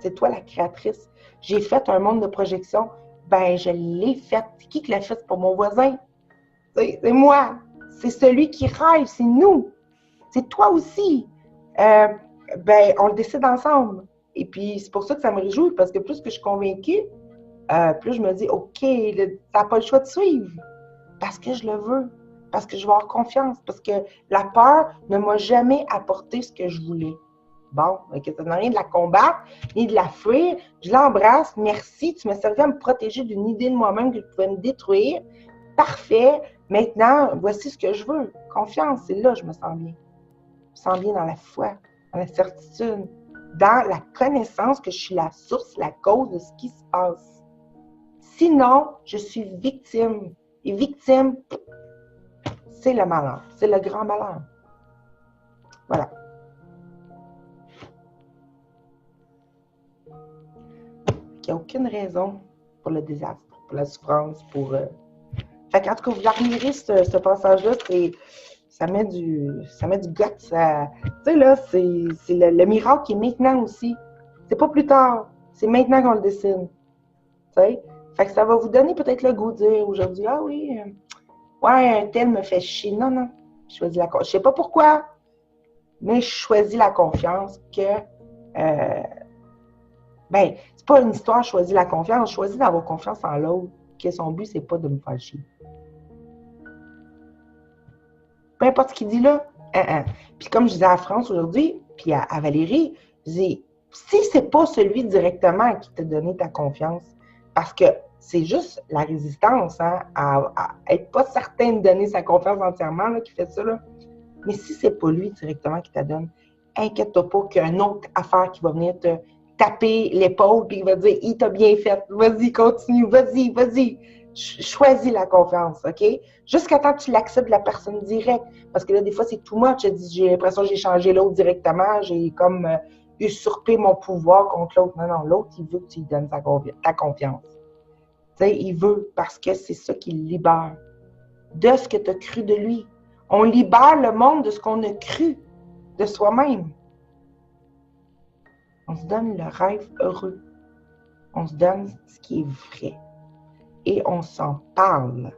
c'est toi la créatrice. J'ai fait un monde de projection, ben je l'ai fait. C'est qui l'a fait? C'est pas mon voisin. C'est moi. C'est celui qui rêve, c'est nous. C'est toi aussi. Ben, on le décide ensemble. Et puis, c'est pour ça que ça me réjouit, parce que plus que je suis convaincue, plus je me dis, OK, ça n'a pas le choix de suivre. Parce que je le veux. Parce que je vais avoir confiance. Parce que la peur ne m'a jamais apporté ce que je voulais. Bon, que ça n'a rien de la combattre, ni de la fuir. Je l'embrasse. Merci. Tu m'as servi à me protéger d'une idée de moi-même que je pouvais me détruire. Parfait. Maintenant, voici ce que je veux. Confiance, c'est là que je me sens bien. Je me sens bien dans la foi, dans la certitude, dans la connaissance que je suis la source, la cause de ce qui se passe. Sinon, je suis victime. Et victime, c'est le malheur. C'est le grand malheur. Voilà. Il n'y a aucune raison pour le désastre, pour la souffrance, pour... Fait qu'en tout cas, vous admirez ce passage-là, ça met du guts. Tu sais, là, c'est le miracle qui est maintenant aussi. C'est pas plus tard. C'est maintenant qu'on le décide. Tu sais? Fait que ça va vous donner peut-être le goût de dire aujourd'hui, ah oui, ouais, un tel me fait chier. Non, non. Je choisis la confiance. Je sais pas pourquoi, mais je choisis la confiance que... ben, c'est pas une histoire, je choisis la confiance. Je choisis d'avoir confiance en l'autre. Que son but, c'est pas de me faire chier. Peu importe ce qu'il dit là. Puis comme je disais à France aujourd'hui, puis à Valérie, je dis, si c'est pas celui directement qui t'a donné ta confiance, parce que c'est juste la résistance à être pas certaine de donner sa confiance entièrement là, qui fait ça. Là. Mais si c'est pas lui directement qui t'a donné, inquiète-toi pas qu'il y a une autre affaire qui va venir te taper l'épaule puis il va dire, il t'a bien fait, vas-y, continue, vas-y. Choisis la confiance, OK? Jusqu'à temps que tu l'acceptes de la personne directe. Parce que là, des fois, c'est too much. J'ai l'impression que j'ai changé l'autre directement. J'ai comme usurpé mon pouvoir contre l'autre. Non, l'autre, il veut que tu lui donnes ta confiance. Tu sais, il veut parce que c'est ça qui le libère. De ce que tu as cru de lui. On libère le monde de ce qu'on a cru de soi-même. On se donne le rêve heureux. On se donne ce qui est vrai. Et on s'en parle.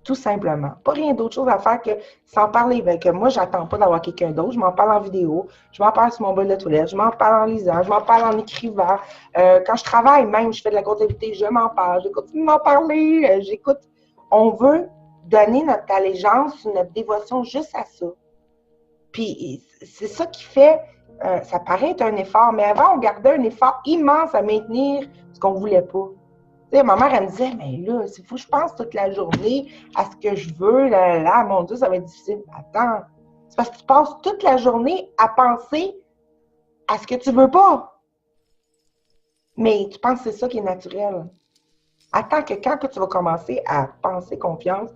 Tout simplement. Pas rien d'autre chose à faire que s'en parler. Ben, que moi, j'attends pas d'avoir quelqu'un d'autre. Je m'en parle en vidéo, je m'en parle sur mon bol de toilette, je m'en parle en lisant, je m'en parle en écrivant. Quand je travaille même, je fais de la comptabilité, je m'en parle, je continue de m'en parler, j'écoute. On veut donner notre allégeance, notre dévotion juste à ça. Puis c'est ça qui fait, ça paraît être un effort, mais avant, on gardait un effort immense à maintenir ce qu'on ne voulait pas. Tu sais, ma mère, elle me disait, mais là, il faut que je pense toute la journée à ce que je veux, là, mon Dieu, ça va être difficile. Attends, c'est parce que tu passes toute la journée à penser à ce que tu veux pas. Mais tu penses que c'est ça qui est naturel. Attends que quand que tu vas commencer à penser confiance,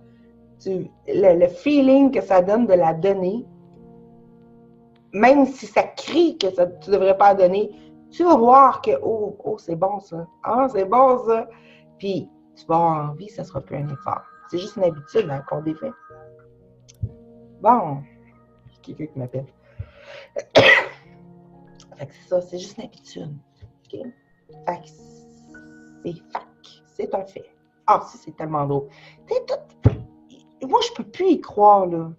le feeling que ça donne de la donner, même si ça crie que ça, tu ne devrais pas la donner, tu vas voir que, oh, c'est bon ça. Ah, c'est bon ça. Puis, tu vas avoir envie, ça ne sera plus un effort. C'est juste une habitude hein, qu'on défait. Bon, il y a quelqu'un qui m'appelle. Fait que c'est ça, c'est juste une habitude. OK? Fait que c'est fac. C'est un fait. Ah, ça, c'est tellement drôle. Moi, je ne peux plus y croire, là.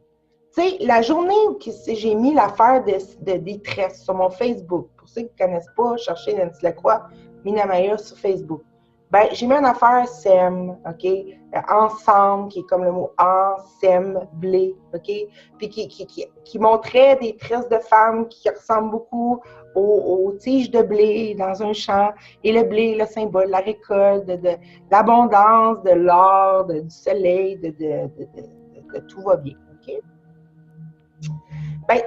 Tu sais, la journée où j'ai mis l'affaire des tresses sur mon Facebook, pour ceux qui ne connaissent pas, cherchez Nancy Lacroix, Minamaya sur Facebook. Ben, j'ai mis une affaire SEM, OK? Ensemble, qui est comme le mot ensemble, OK? Puis qui montrait des tresses de femmes qui ressemblent beaucoup aux tiges de blé dans un champ. Et le blé, le symbole de la récolte, de l'abondance, de l'or, du soleil, de tout va bien, OK? Ben,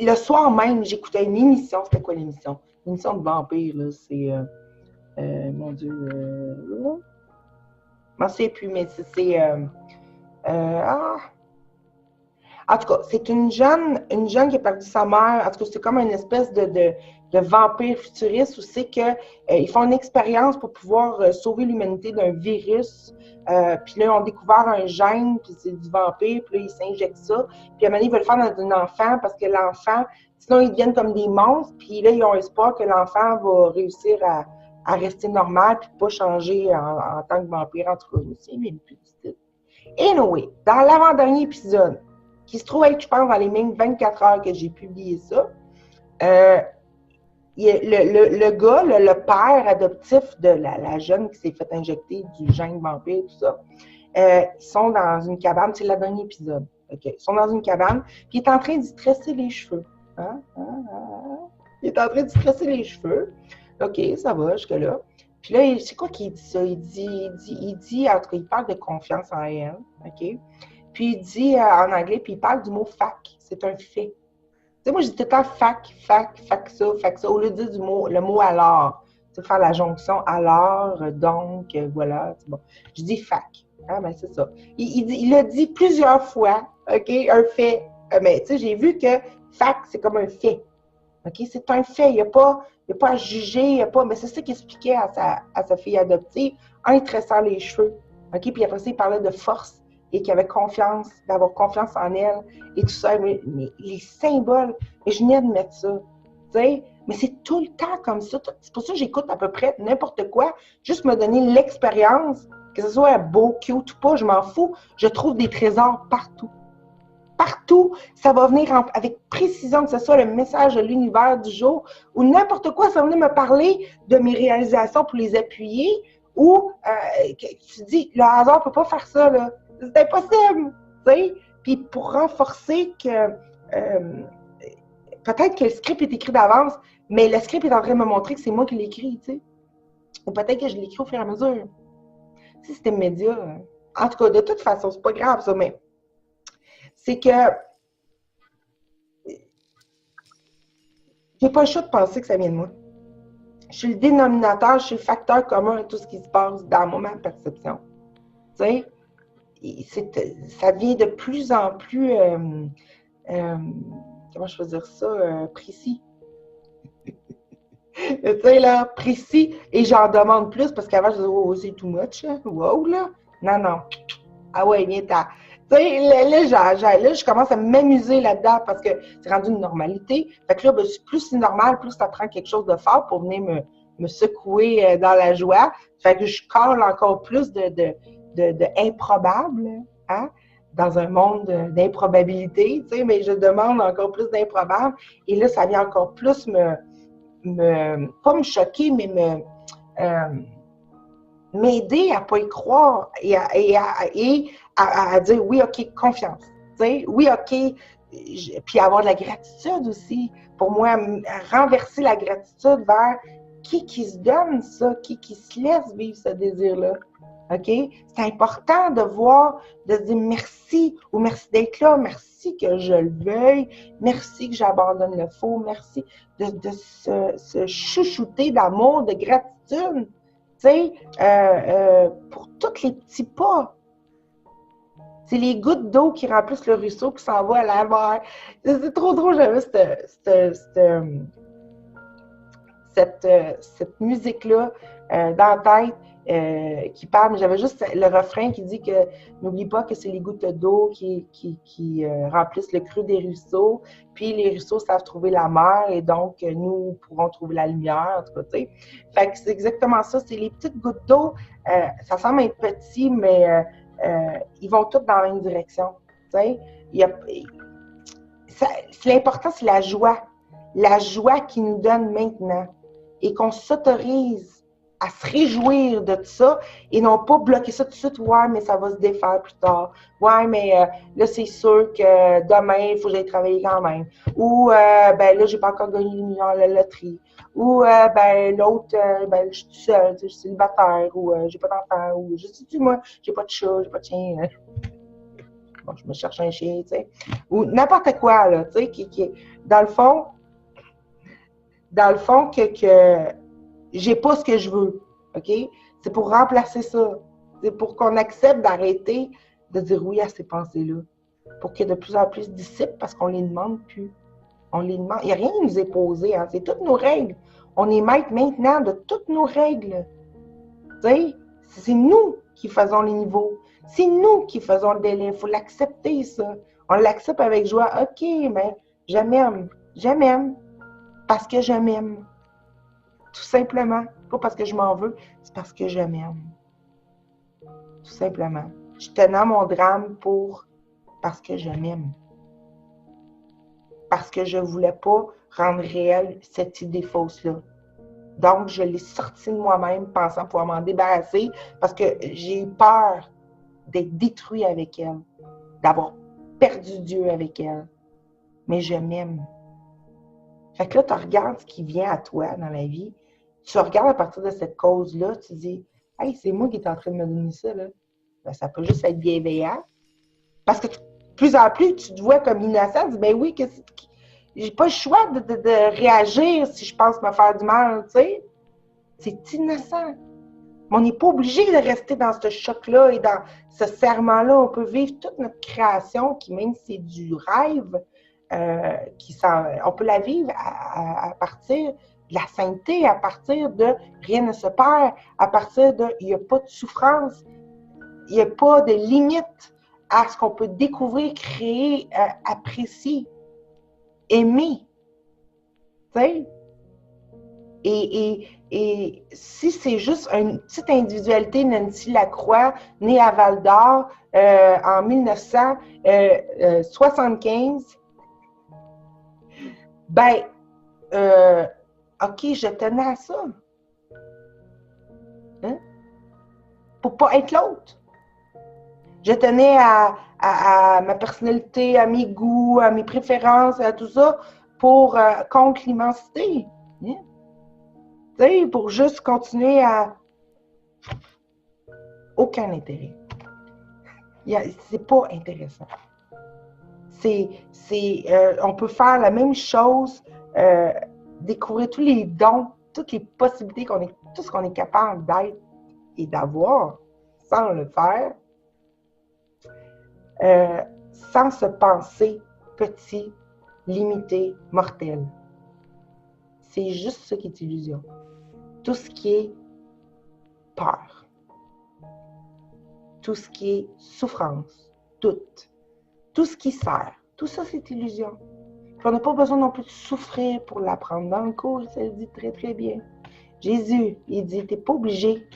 le soir même, j'écoutais une émission. C'était quoi l'émission? Une émission de vampires, là. C'est, mon Dieu, je ne sais plus, mais c'est, en tout cas, c'est une jeune qui a perdu sa mère. En tout cas, c'est comme une espèce de vampire futuriste où c'est qu'ils font une expérience pour pouvoir sauver l'humanité d'un virus. Puis là, ils ont découvert un gène, puis c'est du vampire, puis là, ils s'injectent ça. Puis à un moment donné, ils veulent le faire dans un enfant parce que l'enfant, sinon, ils deviennent comme des monstres. Puis là, ils ont espoir que l'enfant va réussir à rester normal puis pas changer en tant que vampire. En tout cas, aussi, mais plus petite. Anyway, dans l'avant-dernier épisode, qui se trouve être, je pense, dans les mêmes 24 heures que j'ai publié ça, le gars, le père adoptif de la jeune qui s'est fait injecter du gène vampire, tout ça, ils sont dans une cabane, c'est le dernier épisode. Okay. Ils sont dans une cabane, puis il est en train de se tresser les cheveux. Il est en train de se tresser les cheveux. OK, ça va jusque-là. Puis là, c'est quoi qu'il dit ça? Il dit, en tout cas, il parle de confiance en elle, OK? Puis il dit en anglais, puis il parle du mot fac. C'est un fait. Tu sais, moi, je dis tout le temps fac ça, au lieu de dire le mot alors. Tu sais, faire la jonction alors, donc, voilà. Bon. Je dis fac. Ah, ben c'est ça. Il l'a dit plusieurs fois, OK, un fait. Mais tu sais, j'ai vu que fac, c'est comme un fait. OK, c'est un fait. Il n'y a pas à juger, il n'y a pas. Mais c'est ça qu'il expliquait à sa fille adoptive en lui tressant les cheveux. OK, puis après ça, il parlait de force et qu'il avait confiance, d'avoir confiance en elle et tout ça. Mais les symboles, et je venais de mettre ça. Tu sais, mais c'est tout le temps comme ça. C'est pour ça que j'écoute à peu près n'importe quoi, juste me donner l'expérience, que ce soit beau, cute ou pas, je m'en fous. Je trouve des trésors partout. Partout, ça va venir avec précision, que ce soit le message de l'univers du jour ou n'importe quoi, ça va venir me parler de mes réalisations pour les appuyer ou tu dis, le hasard ne peut pas faire ça, là. C'est impossible, tu sais. Puis pour renforcer que peut-être que le script est écrit d'avance, mais le script est en train de me montrer que c'est moi qui l'écris, tu sais. Ou peut-être que je l'écris au fur et à mesure. Si c'était média. En tout cas, de toute façon, c'est pas grave, ça, mais c'est que j'ai pas le choix de penser que ça vient de moi. Je suis le dénominateur, je suis le facteur commun à tout ce qui se passe dans ma perception. Tu sais? Ça devient de plus en plus, comment je peux dire ça, précis. Tu sais, là, précis, et j'en demande plus, parce qu'avant, je disais, oh, c'est too much, hein? Wow, là. Non. Ah ouais, viens, tu sais, là, je commence à m'amuser là-dedans, parce que c'est rendu une normalité. Fait que là, ben, plus c'est normal, plus ça prend quelque chose de fort pour venir me secouer dans la joie. Fait que je colle encore plus de improbable. hein, dans un monde d'improbabilité, tu sais, mais je demande encore plus d'improbable. Et là, ça vient encore plus pas me choquer, mais m'aider à ne pas y croire et à dire oui, OK, confiance. Tu sais, oui, OK, puis avoir de la gratitude aussi. Pour moi, renverser la gratitude vers qui se donne ça, qui se laisse vivre ce désir-là. OK? C'est important de voir, de se dire merci ou merci d'être là, merci que je le veuille, merci que j'abandonne le faux, merci de se chouchouter d'amour, de gratitude, tu sais, pour tous les petits pas. C'est les gouttes d'eau qui remplissent le ruisseau qui s'en va à la mer. C'est trop drôle, j'avais cette musique-là dans la tête qui parle, mais j'avais juste le refrain qui dit que n'oublie pas que c'est les gouttes d'eau qui remplissent le creux des ruisseaux, puis les ruisseaux savent trouver la mer et donc nous pourrons trouver la lumière, en tout cas, tu sais. Fait que c'est exactement ça, c'est les petites gouttes d'eau, ça semble être petit, mais ils vont toutes dans la même direction, tu sais. L'important, c'est la joie qui nous donne maintenant et qu'on s'autorise à se réjouir de tout ça et non pas bloquer ça tout de suite. Ouais, mais ça va se défaire plus tard. Ouais, mais là, c'est sûr que demain, il faut que j'aille travailler quand même. Ou, ben là, j'ai pas encore gagné le million à la loterie. Ou, ben l'autre, ben je suis toute seule, je suis célibataire, ou j'ai pas d'enfant, ou je sais-tu, moi, j'ai pas de chat, j'ai pas de chien. Bon, je me cherche un chien, tu sais. Ou n'importe quoi, là, tu sais, dans le fond, que j'ai pas ce que je veux, OK? C'est pour remplacer ça. C'est pour qu'on accepte d'arrêter de dire oui à ces pensées-là. Pour qu'il y ait de plus en plus de disciples parce qu'on les demande plus. On les demande. Il n'y a rien qui nous est posé, hein? C'est toutes nos règles. On est maître maintenant de toutes nos règles. Tu sais, c'est nous qui faisons les niveaux. C'est nous qui faisons le délai. Il faut l'accepter, ça. On l'accepte avec joie. OK, mais je m'aime. Parce que je m'aime. Tout simplement. Pas parce que je m'en veux, c'est parce que je m'aime. Tout simplement. Je tenais mon drame parce que je m'aime. Parce que je ne voulais pas rendre réelle cette idée fausse-là. Donc, je l'ai sortie de moi-même pensant pouvoir m'en débarrasser parce que j'ai eu peur d'être détruit avec elle, d'avoir perdu Dieu avec elle. Mais je m'aime. Fait que là, tu regardes ce qui vient à toi dans la vie. Tu regardes à partir de cette cause-là, tu dis « Hey, c'est moi qui est en train de me donner ça, là. » Ben, ça peut juste être bienveillant. Parce que plus en plus, tu te vois comme innocent, tu dis « Ben oui, j'ai pas le choix de réagir si je pense me faire du mal, tu sais. » C'est innocent. Mais on n'est pas obligé de rester dans ce choc-là et dans ce serment-là. On peut vivre toute notre création, qui même si c'est du rêve, on peut la vivre à partir de la sainteté, à partir de rien ne se perd, à partir de il n'y a pas de souffrance, il n'y a pas de limite à ce qu'on peut découvrir, créer, apprécier, aimer. Tu sais? Et si c'est juste une petite individualité, Nancy Lacroix, née à Val-d'Or en 1975, ben, OK, je tenais à ça. Hein? Pour pas être l'autre. Je tenais à ma personnalité, à mes goûts, à mes préférences, à tout ça, contre l'immensité. Hein? Tu sais, pour juste continuer à... Aucun intérêt. C'est pas intéressant. On peut faire la même chose, découvrir tous les dons, toutes les possibilités tout ce qu'on est capable d'être et d'avoir sans le faire, sans se penser petit, limité, mortel. C'est juste ce qui est illusion. Tout ce qui est peur, tout ce qui est souffrance, doute, tout ce qui sert, tout ça c'est illusion. Puis on n'a pas besoin non plus de souffrir pour l'apprendre. Dans le cours, ça le dit très très bien. Jésus, il dit, t'es pas obligé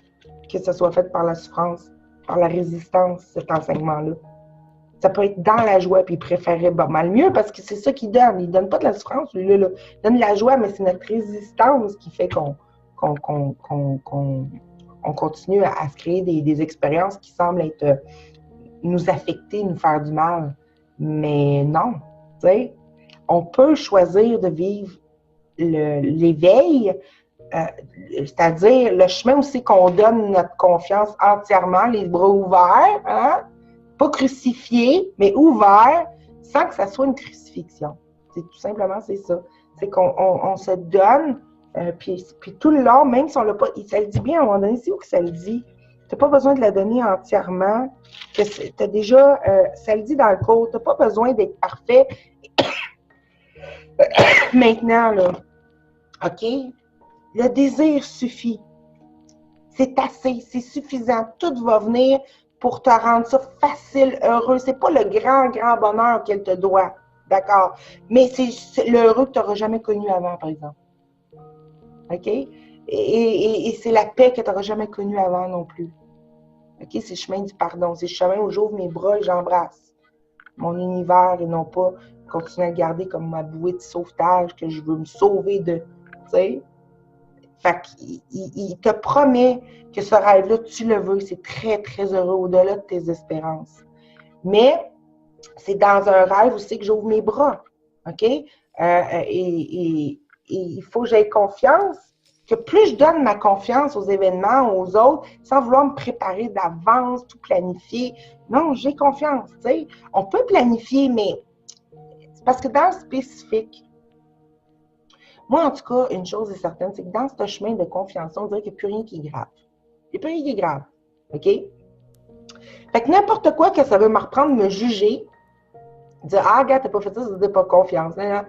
que ça soit fait par la souffrance, par la résistance, cet enseignement-là. Ça peut être dans la joie, puis il préférait pas mal mieux parce que c'est ça qu'il donne. Il donne pas de la souffrance, lui-là. Il donne de la joie, mais c'est notre résistance qui fait qu'on continue à se créer des expériences qui semblent être nous affecter, nous faire du mal. Mais non, tu sais, on peut choisir de vivre l'éveil, c'est-à-dire le chemin aussi qu'on donne notre confiance entièrement, les bras ouverts, hein? Pas crucifiés, mais ouverts, sans que ça soit une crucifixion. C'est tout simplement, c'est ça. C'est qu'on se donne, puis tout le long, même si on l'a pas, ça le dit bien à un moment donné, c'est où que ça le dit? Tu n'as pas besoin de la donner entièrement, que t'as déjà, ça le dit dans le cours, tu n'as pas besoin d'être parfait. Maintenant, là, OK? Le désir suffit. C'est assez, c'est suffisant. Tout va venir pour te rendre ça facile, heureux. C'est pas le grand, grand bonheur qu'elle te doit, d'accord? Mais c'est le heureux que tu n'auras jamais connu avant, par exemple. OK? Et c'est la paix que tu n'auras jamais connue avant non plus. OK? C'est le chemin du pardon. C'est le chemin où j'ouvre mes bras et j'embrasse mon univers et non pas continuer à le garder comme ma bouée de sauvetage que je veux me sauver de. Tu sais? Fait qu'il te promet que ce rêve-là, tu le veux. C'est très, très heureux au-delà de tes espérances. Mais c'est dans un rêve aussi que j'ouvre mes bras. OK? Et il faut que j'aie confiance. Que plus je donne ma confiance aux événements, aux autres, sans vouloir me préparer d'avance, tout planifier. Non, j'ai confiance. Tu sais. On peut planifier, mais c'est parce que dans le spécifique, moi, en tout cas, une chose est certaine, c'est que dans ce chemin de confiance, on dirait qu'il n'y a plus rien qui est grave. Il n'y a plus rien qui est grave. OK? Fait que n'importe quoi que ça veut me reprendre, me juger, dire « Ah, regarde, t'as pas fait ça, ça veut pas confiance. » Non, non.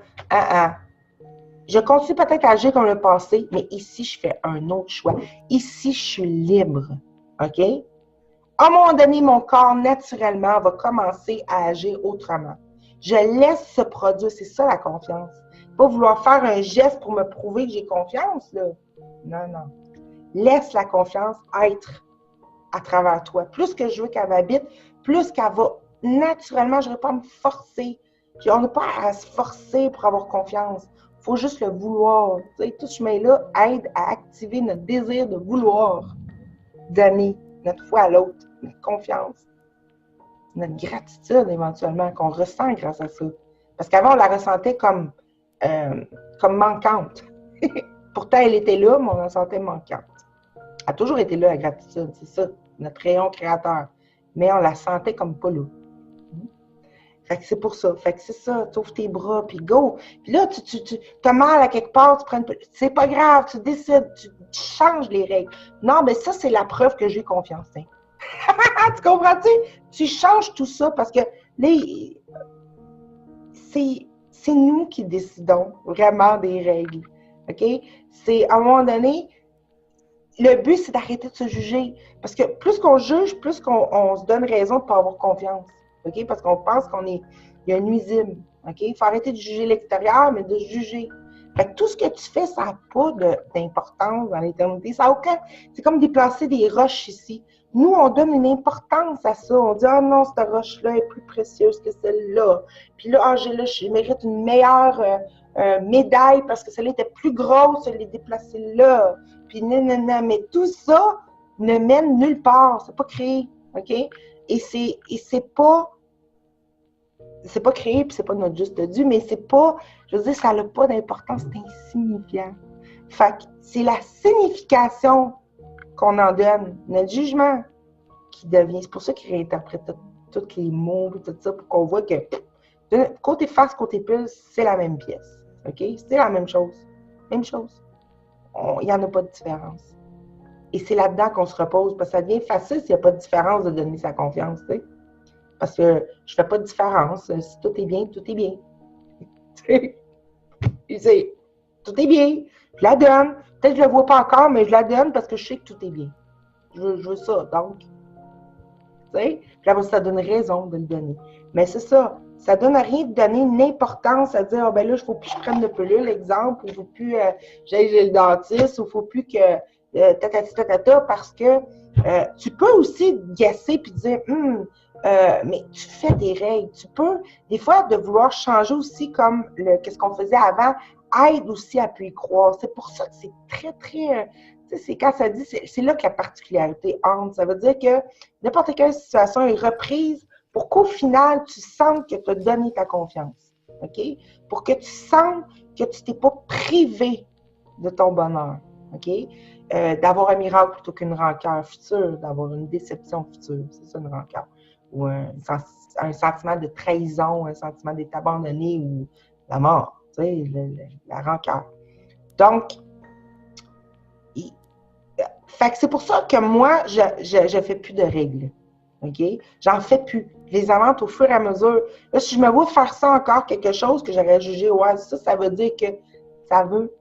Je continue peut-être à agir comme le passé, mais ici, je fais un autre choix. Ici, je suis libre. OK? À un moment donné, mon corps, naturellement, va commencer à agir autrement. Je laisse se produire. C'est ça, la confiance. Pas vouloir faire un geste pour me prouver que j'ai confiance, là. Non, non. Laisse la confiance être à travers toi. Plus que je veux qu'elle m'habite, plus qu'elle va naturellement, je ne vais pas me forcer. On n'a pas à se forcer pour avoir confiance. Il faut juste le vouloir. Tu sais, tout ce chemin-là aide à activer notre désir de vouloir donner notre foi à l'autre, notre confiance, notre gratitude éventuellement qu'on ressent grâce à ça. Parce qu'avant, on la ressentait comme manquante. Pourtant, elle était là, mais on la sentait manquante. Elle a toujours été là, la gratitude, c'est ça, notre rayon créateur. Mais on la sentait comme pas là. Fait que c'est pour ça. Fait que c'est ça, tu ouvres tes bras, puis go. Puis là, tu as mal à quelque part, tu prends c'est pas grave, tu décides, tu changes les règles. Non, mais ça, c'est la preuve que j'ai confiance. Hein. Tu comprends-tu? Tu changes tout ça parce que là, c'est nous qui décidons vraiment des règles. OK? C'est, à un moment donné, le but, c'est d'arrêter de se juger. Parce que plus qu'on juge, plus qu'on se donne raison de ne pas avoir confiance. OK? Parce qu'on pense il y a un nuisible. OK? Il faut arrêter de juger l'extérieur, mais de juger. Fait que tout ce que tu fais, ça n'a pas d'importance dans l'éternité. Ça a aucun. C'est comme déplacer des roches ici. Nous, on donne une importance à ça. On dit, ah non, cette roche-là est plus précieuse que celle-là. Puis là, je mérite une meilleure médaille parce que celle-là était plus grosse, je l'ai déplacée là. Puis non. Mais tout ça ne mène nulle part. C'est pas créé. OK? Et c'est pas créé, puis c'est pas notre juste dû, mais c'est pas, je veux dire, ça n'a pas d'importance, c'est insignifiant. Fait que c'est la signification qu'on en donne, notre jugement qui devient, c'est pour ça qu'il réinterprète tous les mots et tout ça, pour qu'on voit que côté face, côté pulse, c'est la même pièce. OK? C'est la même chose. Même chose. Il n'y en a pas de différence. Et c'est là-dedans qu'on se repose, parce que ça devient facile s'il n'y a pas de différence de donner sa confiance, tu sais. Parce que je ne fais pas de différence. Si tout est bien, tout est bien. Tu sais, tout est bien. Je la donne. Peut-être que je ne le vois pas encore, mais je la donne parce que je sais que tout est bien. Je veux ça, donc. Tu sais, puis là, ça donne raison de le donner. Mais c'est ça. Ça ne donne à rien de donner une importance à dire, ah ben là, il ne faut plus que je prenne de pilule, exemple, ou il ne faut plus j'aille chez le dentiste, ou il ne faut plus que tatati, tatata, parce que tu peux aussi guesser puis dire, mais tu fais des règles. Tu peux, des fois, de vouloir changer aussi comme qu'est-ce qu'on faisait avant, aide aussi à pu y croire. C'est pour ça que c'est très, très... tu sais, c'est quand ça dit, c'est là que la particularité entre. Ça veut dire que n'importe quelle situation est reprise pour qu'au final, tu sentes que tu as donné ta confiance. OK? Pour que tu sentes que tu t'es pas privé de ton bonheur. OK? D'avoir un miracle plutôt qu'une rancœur future, d'avoir une déception future. C'est ça, une rancœur. Ou un sentiment de trahison, un sentiment d'être abandonné ou la mort. Tu sais, la rancœur. Donc, fait que c'est pour ça que moi, je fais plus de règles. OK? J'en fais plus. Je les invente au fur et à mesure. Là, si je me vois faire ça encore, quelque chose que j'aurais jugé, ouais, ça veut dire que ça veut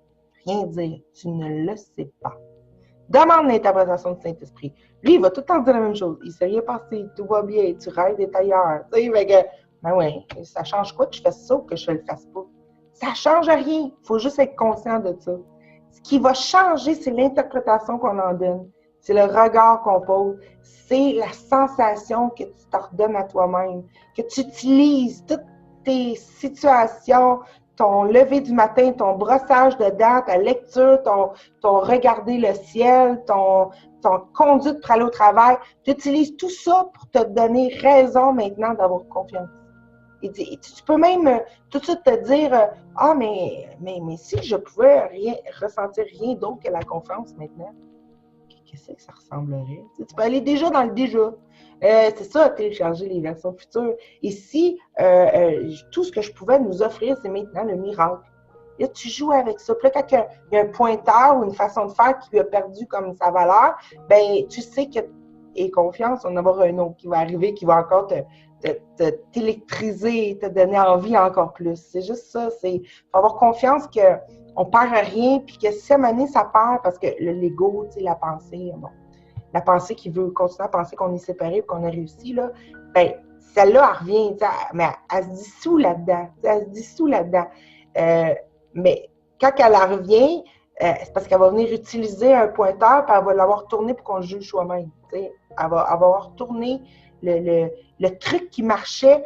rien dire. Tu ne le sais pas. Demande l'interprétation du Saint-Esprit. Lui, il va tout le temps dire la même chose. Il ne s'est rien passé, tout va bien, tu rêves d'être ailleurs. Tu sais, fait que, ben ouais, ça change quoi que je fasse ça ou que je ne le fasse pas? Ça ne change rien. Il faut juste être conscient de ça. Ce qui va changer, c'est l'interprétation qu'on en donne. C'est le regard qu'on pose. C'est la sensation que tu t'ordonnes à toi-même. Que tu utilises toutes tes situations, ton lever du matin, ton brossage de dents, ta lecture, ton regarder le ciel, ton conduite pour aller au travail. Tu utilises tout ça pour te donner raison maintenant d'avoir confiance. Et tu peux même tout de suite te dire ah, mais si je pouvais ressentir rien d'autre que la confiance maintenant, qu'est-ce que ça ressemblerait? Tu peux aller déjà dans le déjà. C'est ça, télécharger les versions futures. Et si tout ce que je pouvais nous offrir, c'est maintenant le miracle. Là, tu joues avec ça. Puis là, quand il y a un pointeur ou une façon de faire qui lui a perdu comme sa valeur, ben tu sais que et confiance, on va en avoir un autre qui va arriver, qui va encore t'électriser, te donner envie encore plus. C'est juste ça. Il faut avoir confiance qu'on ne perd rien, puis que si à un moment donné, ça perd, parce que l'ego, tu sais, la pensée qui veut continuer à penser qu'on est séparés et qu'on a réussi, là, ben celle-là, elle revient, mais elle se dissout là-dedans. Elle se dissout là-dedans. Mais quand elle revient, c'est parce qu'elle va venir utiliser un pointeur, puis elle va l'avoir tourné pour qu'on le juge soi-même. Elle va avoir tourné le truc qui marchait,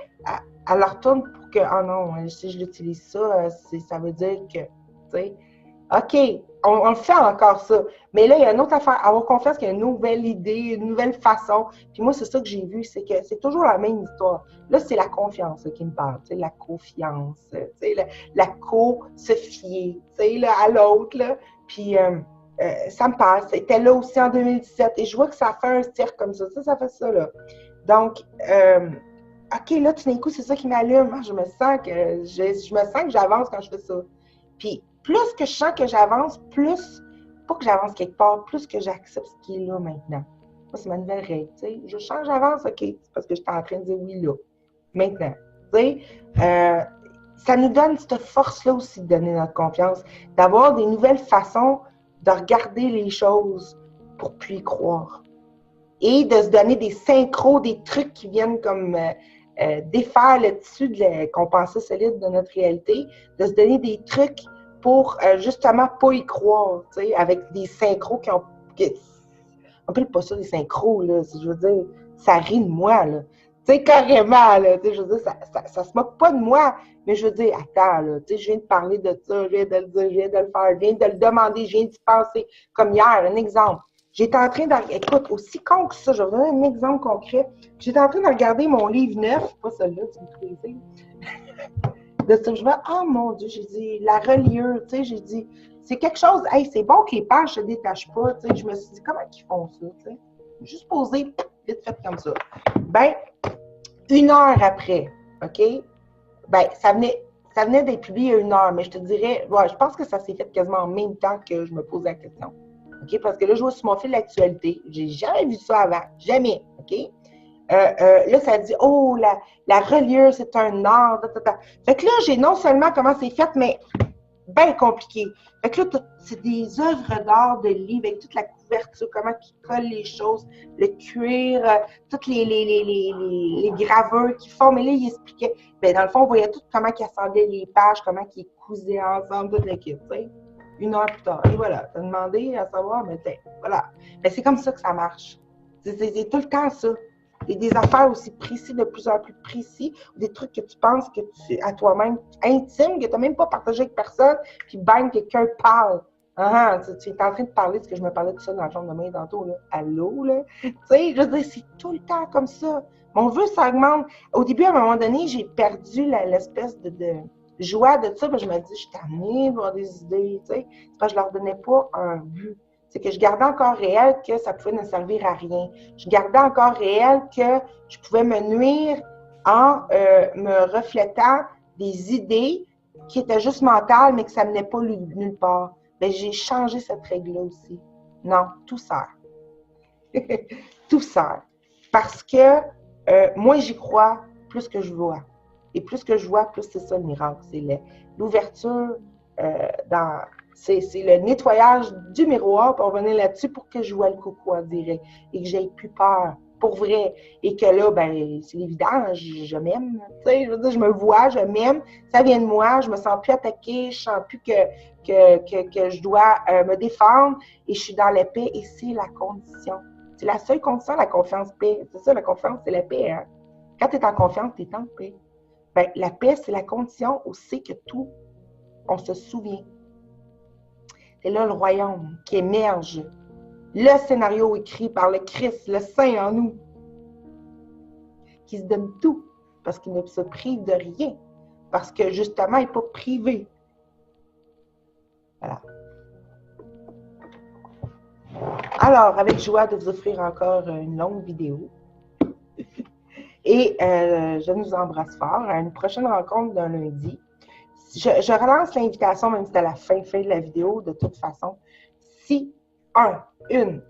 elle la retourne pour que, ah non, si je l'utilise ça, ça veut dire que, tu sais, OK, on le fait encore ça. Mais là, il y a une autre affaire, avoir confiance qu'il y a une nouvelle idée, une nouvelle façon. Puis moi, c'est ça que j'ai vu, c'est que c'est toujours la même histoire. Là, c'est la confiance qui me parle, tu sais, la confiance, tu sais, la se fier, tu sais, là, à l'autre, là. Puis ça me passe. C'était là aussi en 2017 et je vois que ça fait un cercle comme ça. Ça fait ça, là. Donc, OK, là, tout d'un coup, c'est ça qui m'allume. Je me sens que j'avance quand je fais ça. Puis, plus que je sens que j'avance, plus, pas que j'avance quelque part, plus que j'accepte ce qui est là maintenant. Moi, c'est ma nouvelle règle, tu sais. Je sens que j'avance, OK, c'est parce que je suis en train de dire oui là, maintenant. Tu sais, ça nous donne cette force-là aussi de donner notre confiance, d'avoir des nouvelles façons de regarder les choses pour plus y croire. Et de se donner des synchros, des trucs qui viennent comme défaire le tissu qu'on pensait solide de notre réalité, de se donner des trucs pour justement pas y croire, tu sais, avec des synchros on appelle pas ça des synchros, là, je veux dire, ça rit de moi, là, tu sais, carrément, là, tu sais, je veux dire, ça se moque pas de moi, mais je veux dire, attends, là, tu sais, je viens de parler de ça, je viens de le dire, je viens de le faire, je viens de le demander, je viens d'y penser, comme hier, un exemple. J'étais en train de... Écoute, aussi con que ça, je vais vous donner un exemple concret. J'étais en train de regarder mon livre neuf, pas celui-là, tu me trouves de ça, je vais, oh mon Dieu, j'ai dit, la reliure, tu sais, j'ai dit, c'est quelque chose, hey, c'est bon que les pages se détachent pas, tu sais, je me suis dit, comment ils font ça, tu sais, juste poser, vite fait comme ça. Ben, 1 heure après, OK, ben, ça venait d'être publié 1 heure, mais je te dirais, ouais, je pense que ça s'est fait quasiment en même temps que je me posais la question, OK, parce que là, je vois sur mon fil d'actualité, j'ai jamais vu ça avant, jamais, OK. Là, ça dit, oh, la reliure, c'est un art. Fait que là, j'ai non seulement comment c'est fait, mais bien compliqué. Fait que là, c'est des œuvres d'art de livres avec toute la couverture, comment ils collent les choses, le cuir, toutes les graveurs qu'ils font. Mais là, il expliquait, ben, dans le fond, on voyait tout comment ils assemblaient les pages, comment ils cousaient ensemble, toute l'équipe, tu sais. 1 heure plus tard. Et voilà, tu as demandé à savoir, mais voilà. Mais c'est comme ça que ça marche. C'est tout le temps ça. Et des affaires aussi précises, de plus en plus précis, des trucs que tu penses que à toi-même, intime, que tu n'as même pas partagé avec personne, puis bang, quelqu'un parle. Tu es en train de parler, parce que je me parlais de ça dans la chambre de main tantôt, là. Allô, là? Tu sais, je veux dire, c'est tout le temps comme ça. Mon vœu s'augmente. Au début, à un moment donné, j'ai perdu l'espèce de joie de ça, je me dis, je suis tannée d'avoir des idées, tu sais. C'est parce que je leur donnais pas un but. C'est que je gardais encore réel que ça pouvait ne servir à rien. Je gardais encore réel que je pouvais me nuire en me reflétant des idées qui étaient juste mentales, mais que ça ne menait pas nulle part. Bien, j'ai changé cette règle-là aussi. Non, tout sert. Tout sert. Parce que moi, j'y crois plus que je vois. Et plus que je vois, plus c'est ça le miracle. C'est l'ouverture c'est le nettoyage du miroir pour revenir là-dessus pour que je vois le coucou en direct et que j'aie plus peur, pour vrai. Et que là, ben, c'est évident, je m'aime. Tu sais, je veux dire, je me vois, je m'aime, ça vient de moi, je me sens plus attaquée, je sens plus que je dois me défendre et je suis dans la paix et c'est la condition. C'est la seule condition, la confiance-paix. C'est ça, la confiance, c'est la paix. Hein? Quand tu es en confiance, tu es en paix. Ben, la paix, c'est la condition où c'est que tout, on se souvient. C'est là le royaume qui émerge. Le scénario écrit par le Christ, le Saint en nous, qui se donne tout parce qu'il ne se prive de rien. Parce que justement, il n'est pas privé. Voilà. Alors, avec joie de vous offrir encore une longue vidéo. Et je nous embrasse fort. À une prochaine rencontre d'un lundi. Je relance l'invitation, même si c'est à la fin de la vidéo, de toute façon. Si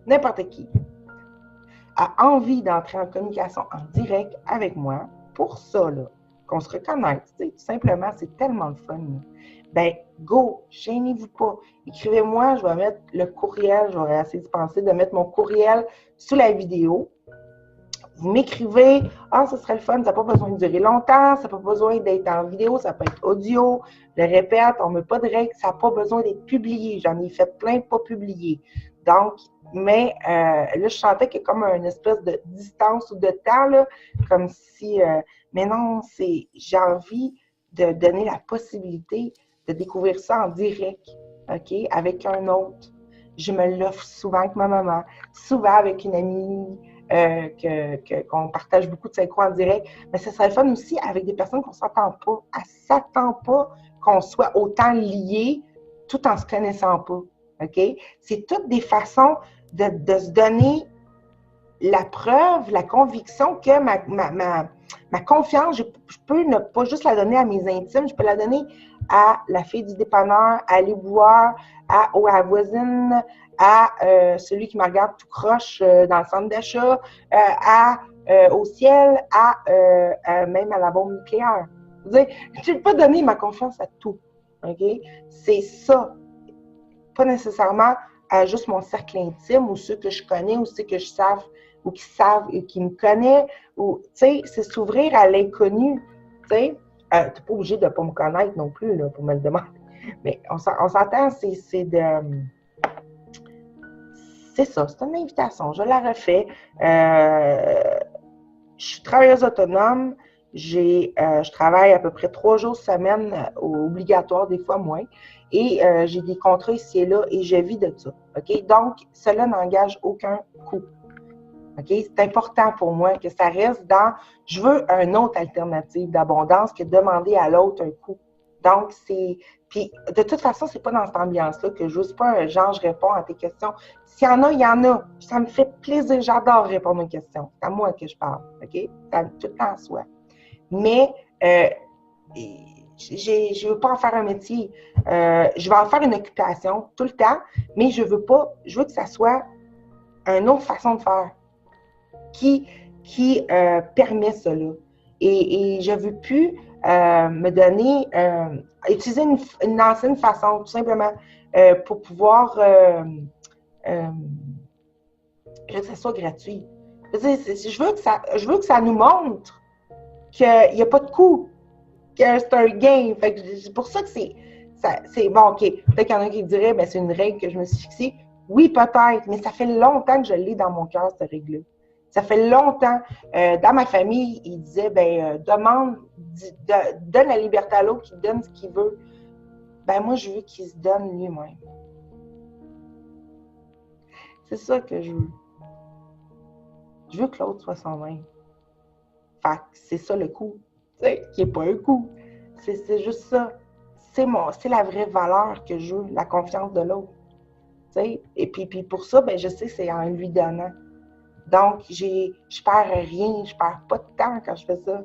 n'importe qui, a envie d'entrer en communication en direct avec moi, pour ça, là, qu'on se reconnaisse, tout simplement, c'est tellement le fun. Là. Ben, go, gênez-vous pas. Écrivez-moi, je vais mettre le courriel, je vais essayer de penser de mettre mon courriel sous la vidéo. Vous m'écrivez, ce serait le fun, ça n'a pas besoin de durer longtemps, ça n'a pas besoin d'être en vidéo, ça peut être audio. Je le répète, on ne met pas de règles, ça n'a pas besoin d'être publié. J'en ai fait plein pas publiés. Donc, mais là, je sentais qu'il y a comme une espèce de distance ou de temps, là, comme si, mais non, j'ai envie de donner la possibilité de découvrir ça en direct, OK, avec un autre. Je me l'offre souvent avec ma maman, souvent avec une amie, qu'on partage beaucoup de synchro en direct, mais ce serait le fun aussi avec des personnes qu'on ne s'entend pas. Elle ne s'attend pas qu'on soit autant liés tout en ne se connaissant pas. OK? C'est toutes des façons de se donner la preuve, la conviction que ma confiance, je peux ne pas juste la donner à mes intimes, je peux la donner à la fille du dépanneur, à l'éboueur, à la voisine, à celui qui me regarde tout croche dans le centre d'achat, au ciel, même à la bombe nucléaire. Je ne peux pas donner ma confiance à tout. OK? C'est ça. Pas nécessairement à juste mon cercle intime ou ceux que je connais ou ceux que je savent ou qui savent et qui me connaissent. Tu sais, c'est s'ouvrir à l'inconnu. Tu sais, tu n'es pas obligé de ne pas me connaître non plus là, pour me le demander. Mais on s'entend, c'est de... C'est ça, c'est une invitation. Je la refais. Je suis travailleuse autonome. Je travaille à peu près 3 jours semaine obligatoire, des fois moins. Et j'ai des contrats ici et là et je vis de ça. OK? Donc, cela n'engage aucun coût. OK? C'est important pour moi que ça reste dans je veux une autre alternative d'abondance que demander à l'autre un coût. Donc, c'est. Puis, de toute façon, c'est pas dans cette ambiance-là que je veux. C'est pas un genre, je réponds à tes questions. S'il y en a, il y en a. Ça me fait plaisir. J'adore répondre aux questions. C'est à moi que je parle. OK? Ça tout le temps en soi. Mais, je veux pas en faire un métier. Je vais en faire une occupation tout le temps, mais je veux que ça soit une autre façon de faire qui permet cela. Et je veux plus me donner, utiliser une ancienne façon, tout simplement, pour pouvoir, je veux que ça soit gratuit. Je veux que ça nous montre qu'il n'y a pas de coût, que c'est un gain. Fait que c'est pour ça que C'est bon, OK. Peut-être qu'il y en a qui diraient, ben, c'est une règle que je me suis fixée. Oui, peut-être, mais ça fait longtemps que je l'ai dans mon cœur, cette règle-là. Ça fait longtemps. Dans ma famille, ils disaient, ben, donne la liberté à l'autre, qu'il donne ce qu'il veut. Ben, moi, je veux qu'il se donne lui-même. C'est ça que je veux. Je veux que l'autre soit son même. Fait que c'est ça le coup. Tu sais, qui n'est pas un coup. C'est juste ça. C'est la vraie valeur que je veux, la confiance de l'autre. Tu sais? Et puis pour ça, ben, je sais que c'est en lui donnant. Donc, je perds rien, je perds pas de temps quand je fais ça.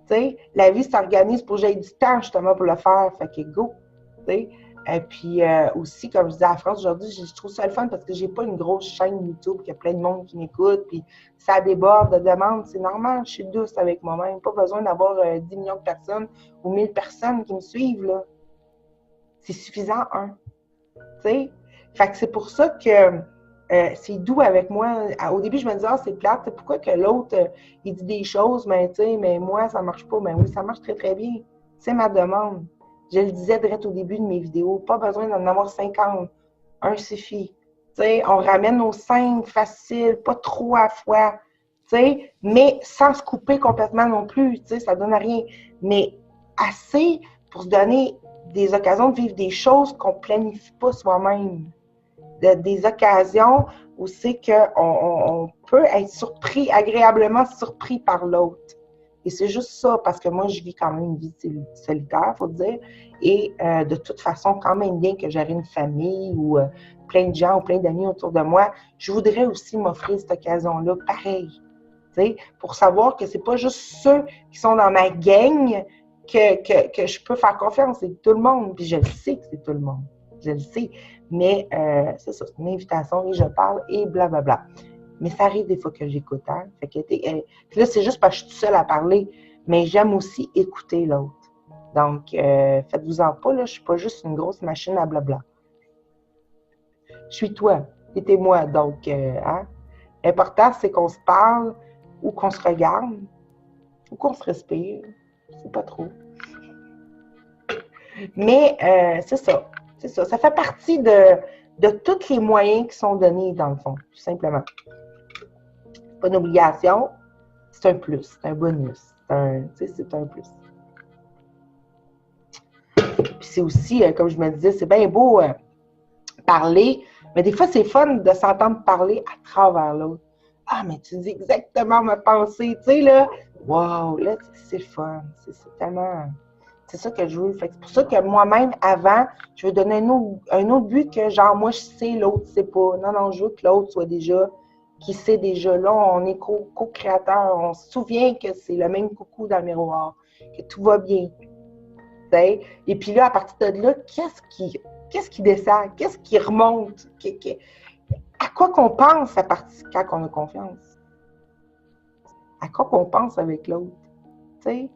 Tu sais, la vie s'organise pour que j'aie du temps justement pour le faire. Fait que go. Tu sais? Et puis aussi, comme je disais à France aujourd'hui, je trouve ça le fun parce que j'ai pas une grosse chaîne YouTube, qu'il y a plein de monde qui m'écoute, puis ça déborde de demandes. C'est normal, je suis douce avec moi-même. Pas besoin d'avoir 10 millions de personnes ou 1000 personnes qui me suivent, là. C'est suffisant, un. Tu sais? Fait que c'est pour ça que c'est doux avec moi. Au début, je me disais, ah, c'est plate. Pourquoi que l'autre, il dit des choses, mais tu sais, mais moi, ça marche pas. Mais oui, ça marche très, très bien. C'est ma demande. Je le disais direct au début de mes vidéos. Pas besoin d'en avoir 50. Un suffit. Tu sais, on ramène aux 5 faciles, pas trop à fois. Tu sais, mais sans se couper complètement non plus. Tu sais, ça donne rien. Mais assez pour se donner des occasions de vivre des choses qu'on ne planifie pas soi-même. Des occasions où c'est qu'on peut être surpris, agréablement surpris par l'autre. Et c'est juste ça, parce que moi, je vis quand même une vie solitaire, il faut dire. Et de toute façon, quand même bien que j'aurais une famille ou plein de gens ou plein d'amis autour de moi, je voudrais aussi m'offrir cette occasion-là, pareil. Pour savoir que c'est pas juste ceux qui sont dans ma gang que je peux faire confiance, c'est tout le monde. Puis je le sais que c'est tout le monde. Je le sais. Mais c'est ça, c'est une invitation et je parle et blablabla. Mais ça arrive des fois que j'écoute. Hein? Fait que, puis là, c'est juste parce que je suis toute seule à parler. Mais j'aime aussi écouter l'autre. Donc, faites-vous-en pas, là, je ne suis pas juste une grosse machine à blabla. Je suis toi, et moi. Donc, hein? L'important, c'est qu'on se parle ou qu'on se regarde ou qu'on se respire. Je ne sais pas trop. Mais c'est ça. C'est ça. Ça fait partie de tous les moyens qui sont donnés, dans le fond, tout simplement. C'est pas une obligation, c'est un plus, c'est un bonus. C'est un plus. Puis c'est aussi, comme je me disais, c'est bien beau parler, mais des fois, c'est fun de s'entendre parler à travers l'autre. Ah, mais tu dis exactement ma pensée, tu sais, là. Wow, là, c'est fun. C'est tellement... C'est ça que je veux. C'est pour ça que moi-même, avant, je veux donner un autre but que, genre, moi, je sais, l'autre ne sait pas. Non, je veux que l'autre soit déjà, qui sait déjà. Là, on est co-créateur. On se souvient que c'est le même coucou dans le miroir, que tout va bien. T'sais? Et puis là, à partir de là, qu'est-ce qui descend? Qu'est-ce qui remonte? À quoi qu'on pense à partir quand on a confiance? À quoi qu'on pense avec l'autre? Tu sais?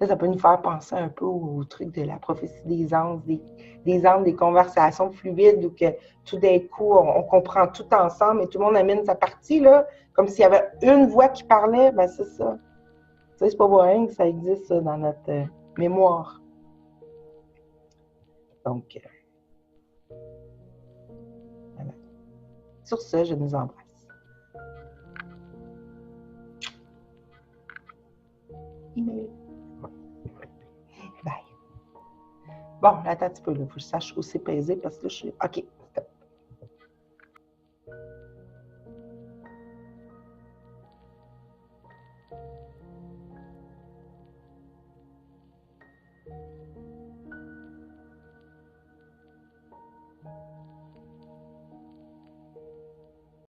Là, ça peut nous faire penser un peu au truc de la prophétie des anges, des conversations fluides où que tout d'un coup, on comprend tout ensemble et tout le monde amène sa partie, là, comme s'il y avait une voix qui parlait. Ben c'est ça. Tu sais, c'est pas vrai que ça existe ça, dans notre mémoire. Donc, voilà. Sur ce, je nous embrasse. Email. Bye. Bon, là, attends un petit peu, il faut que je sache où c'est pesé parce que je suis... OK.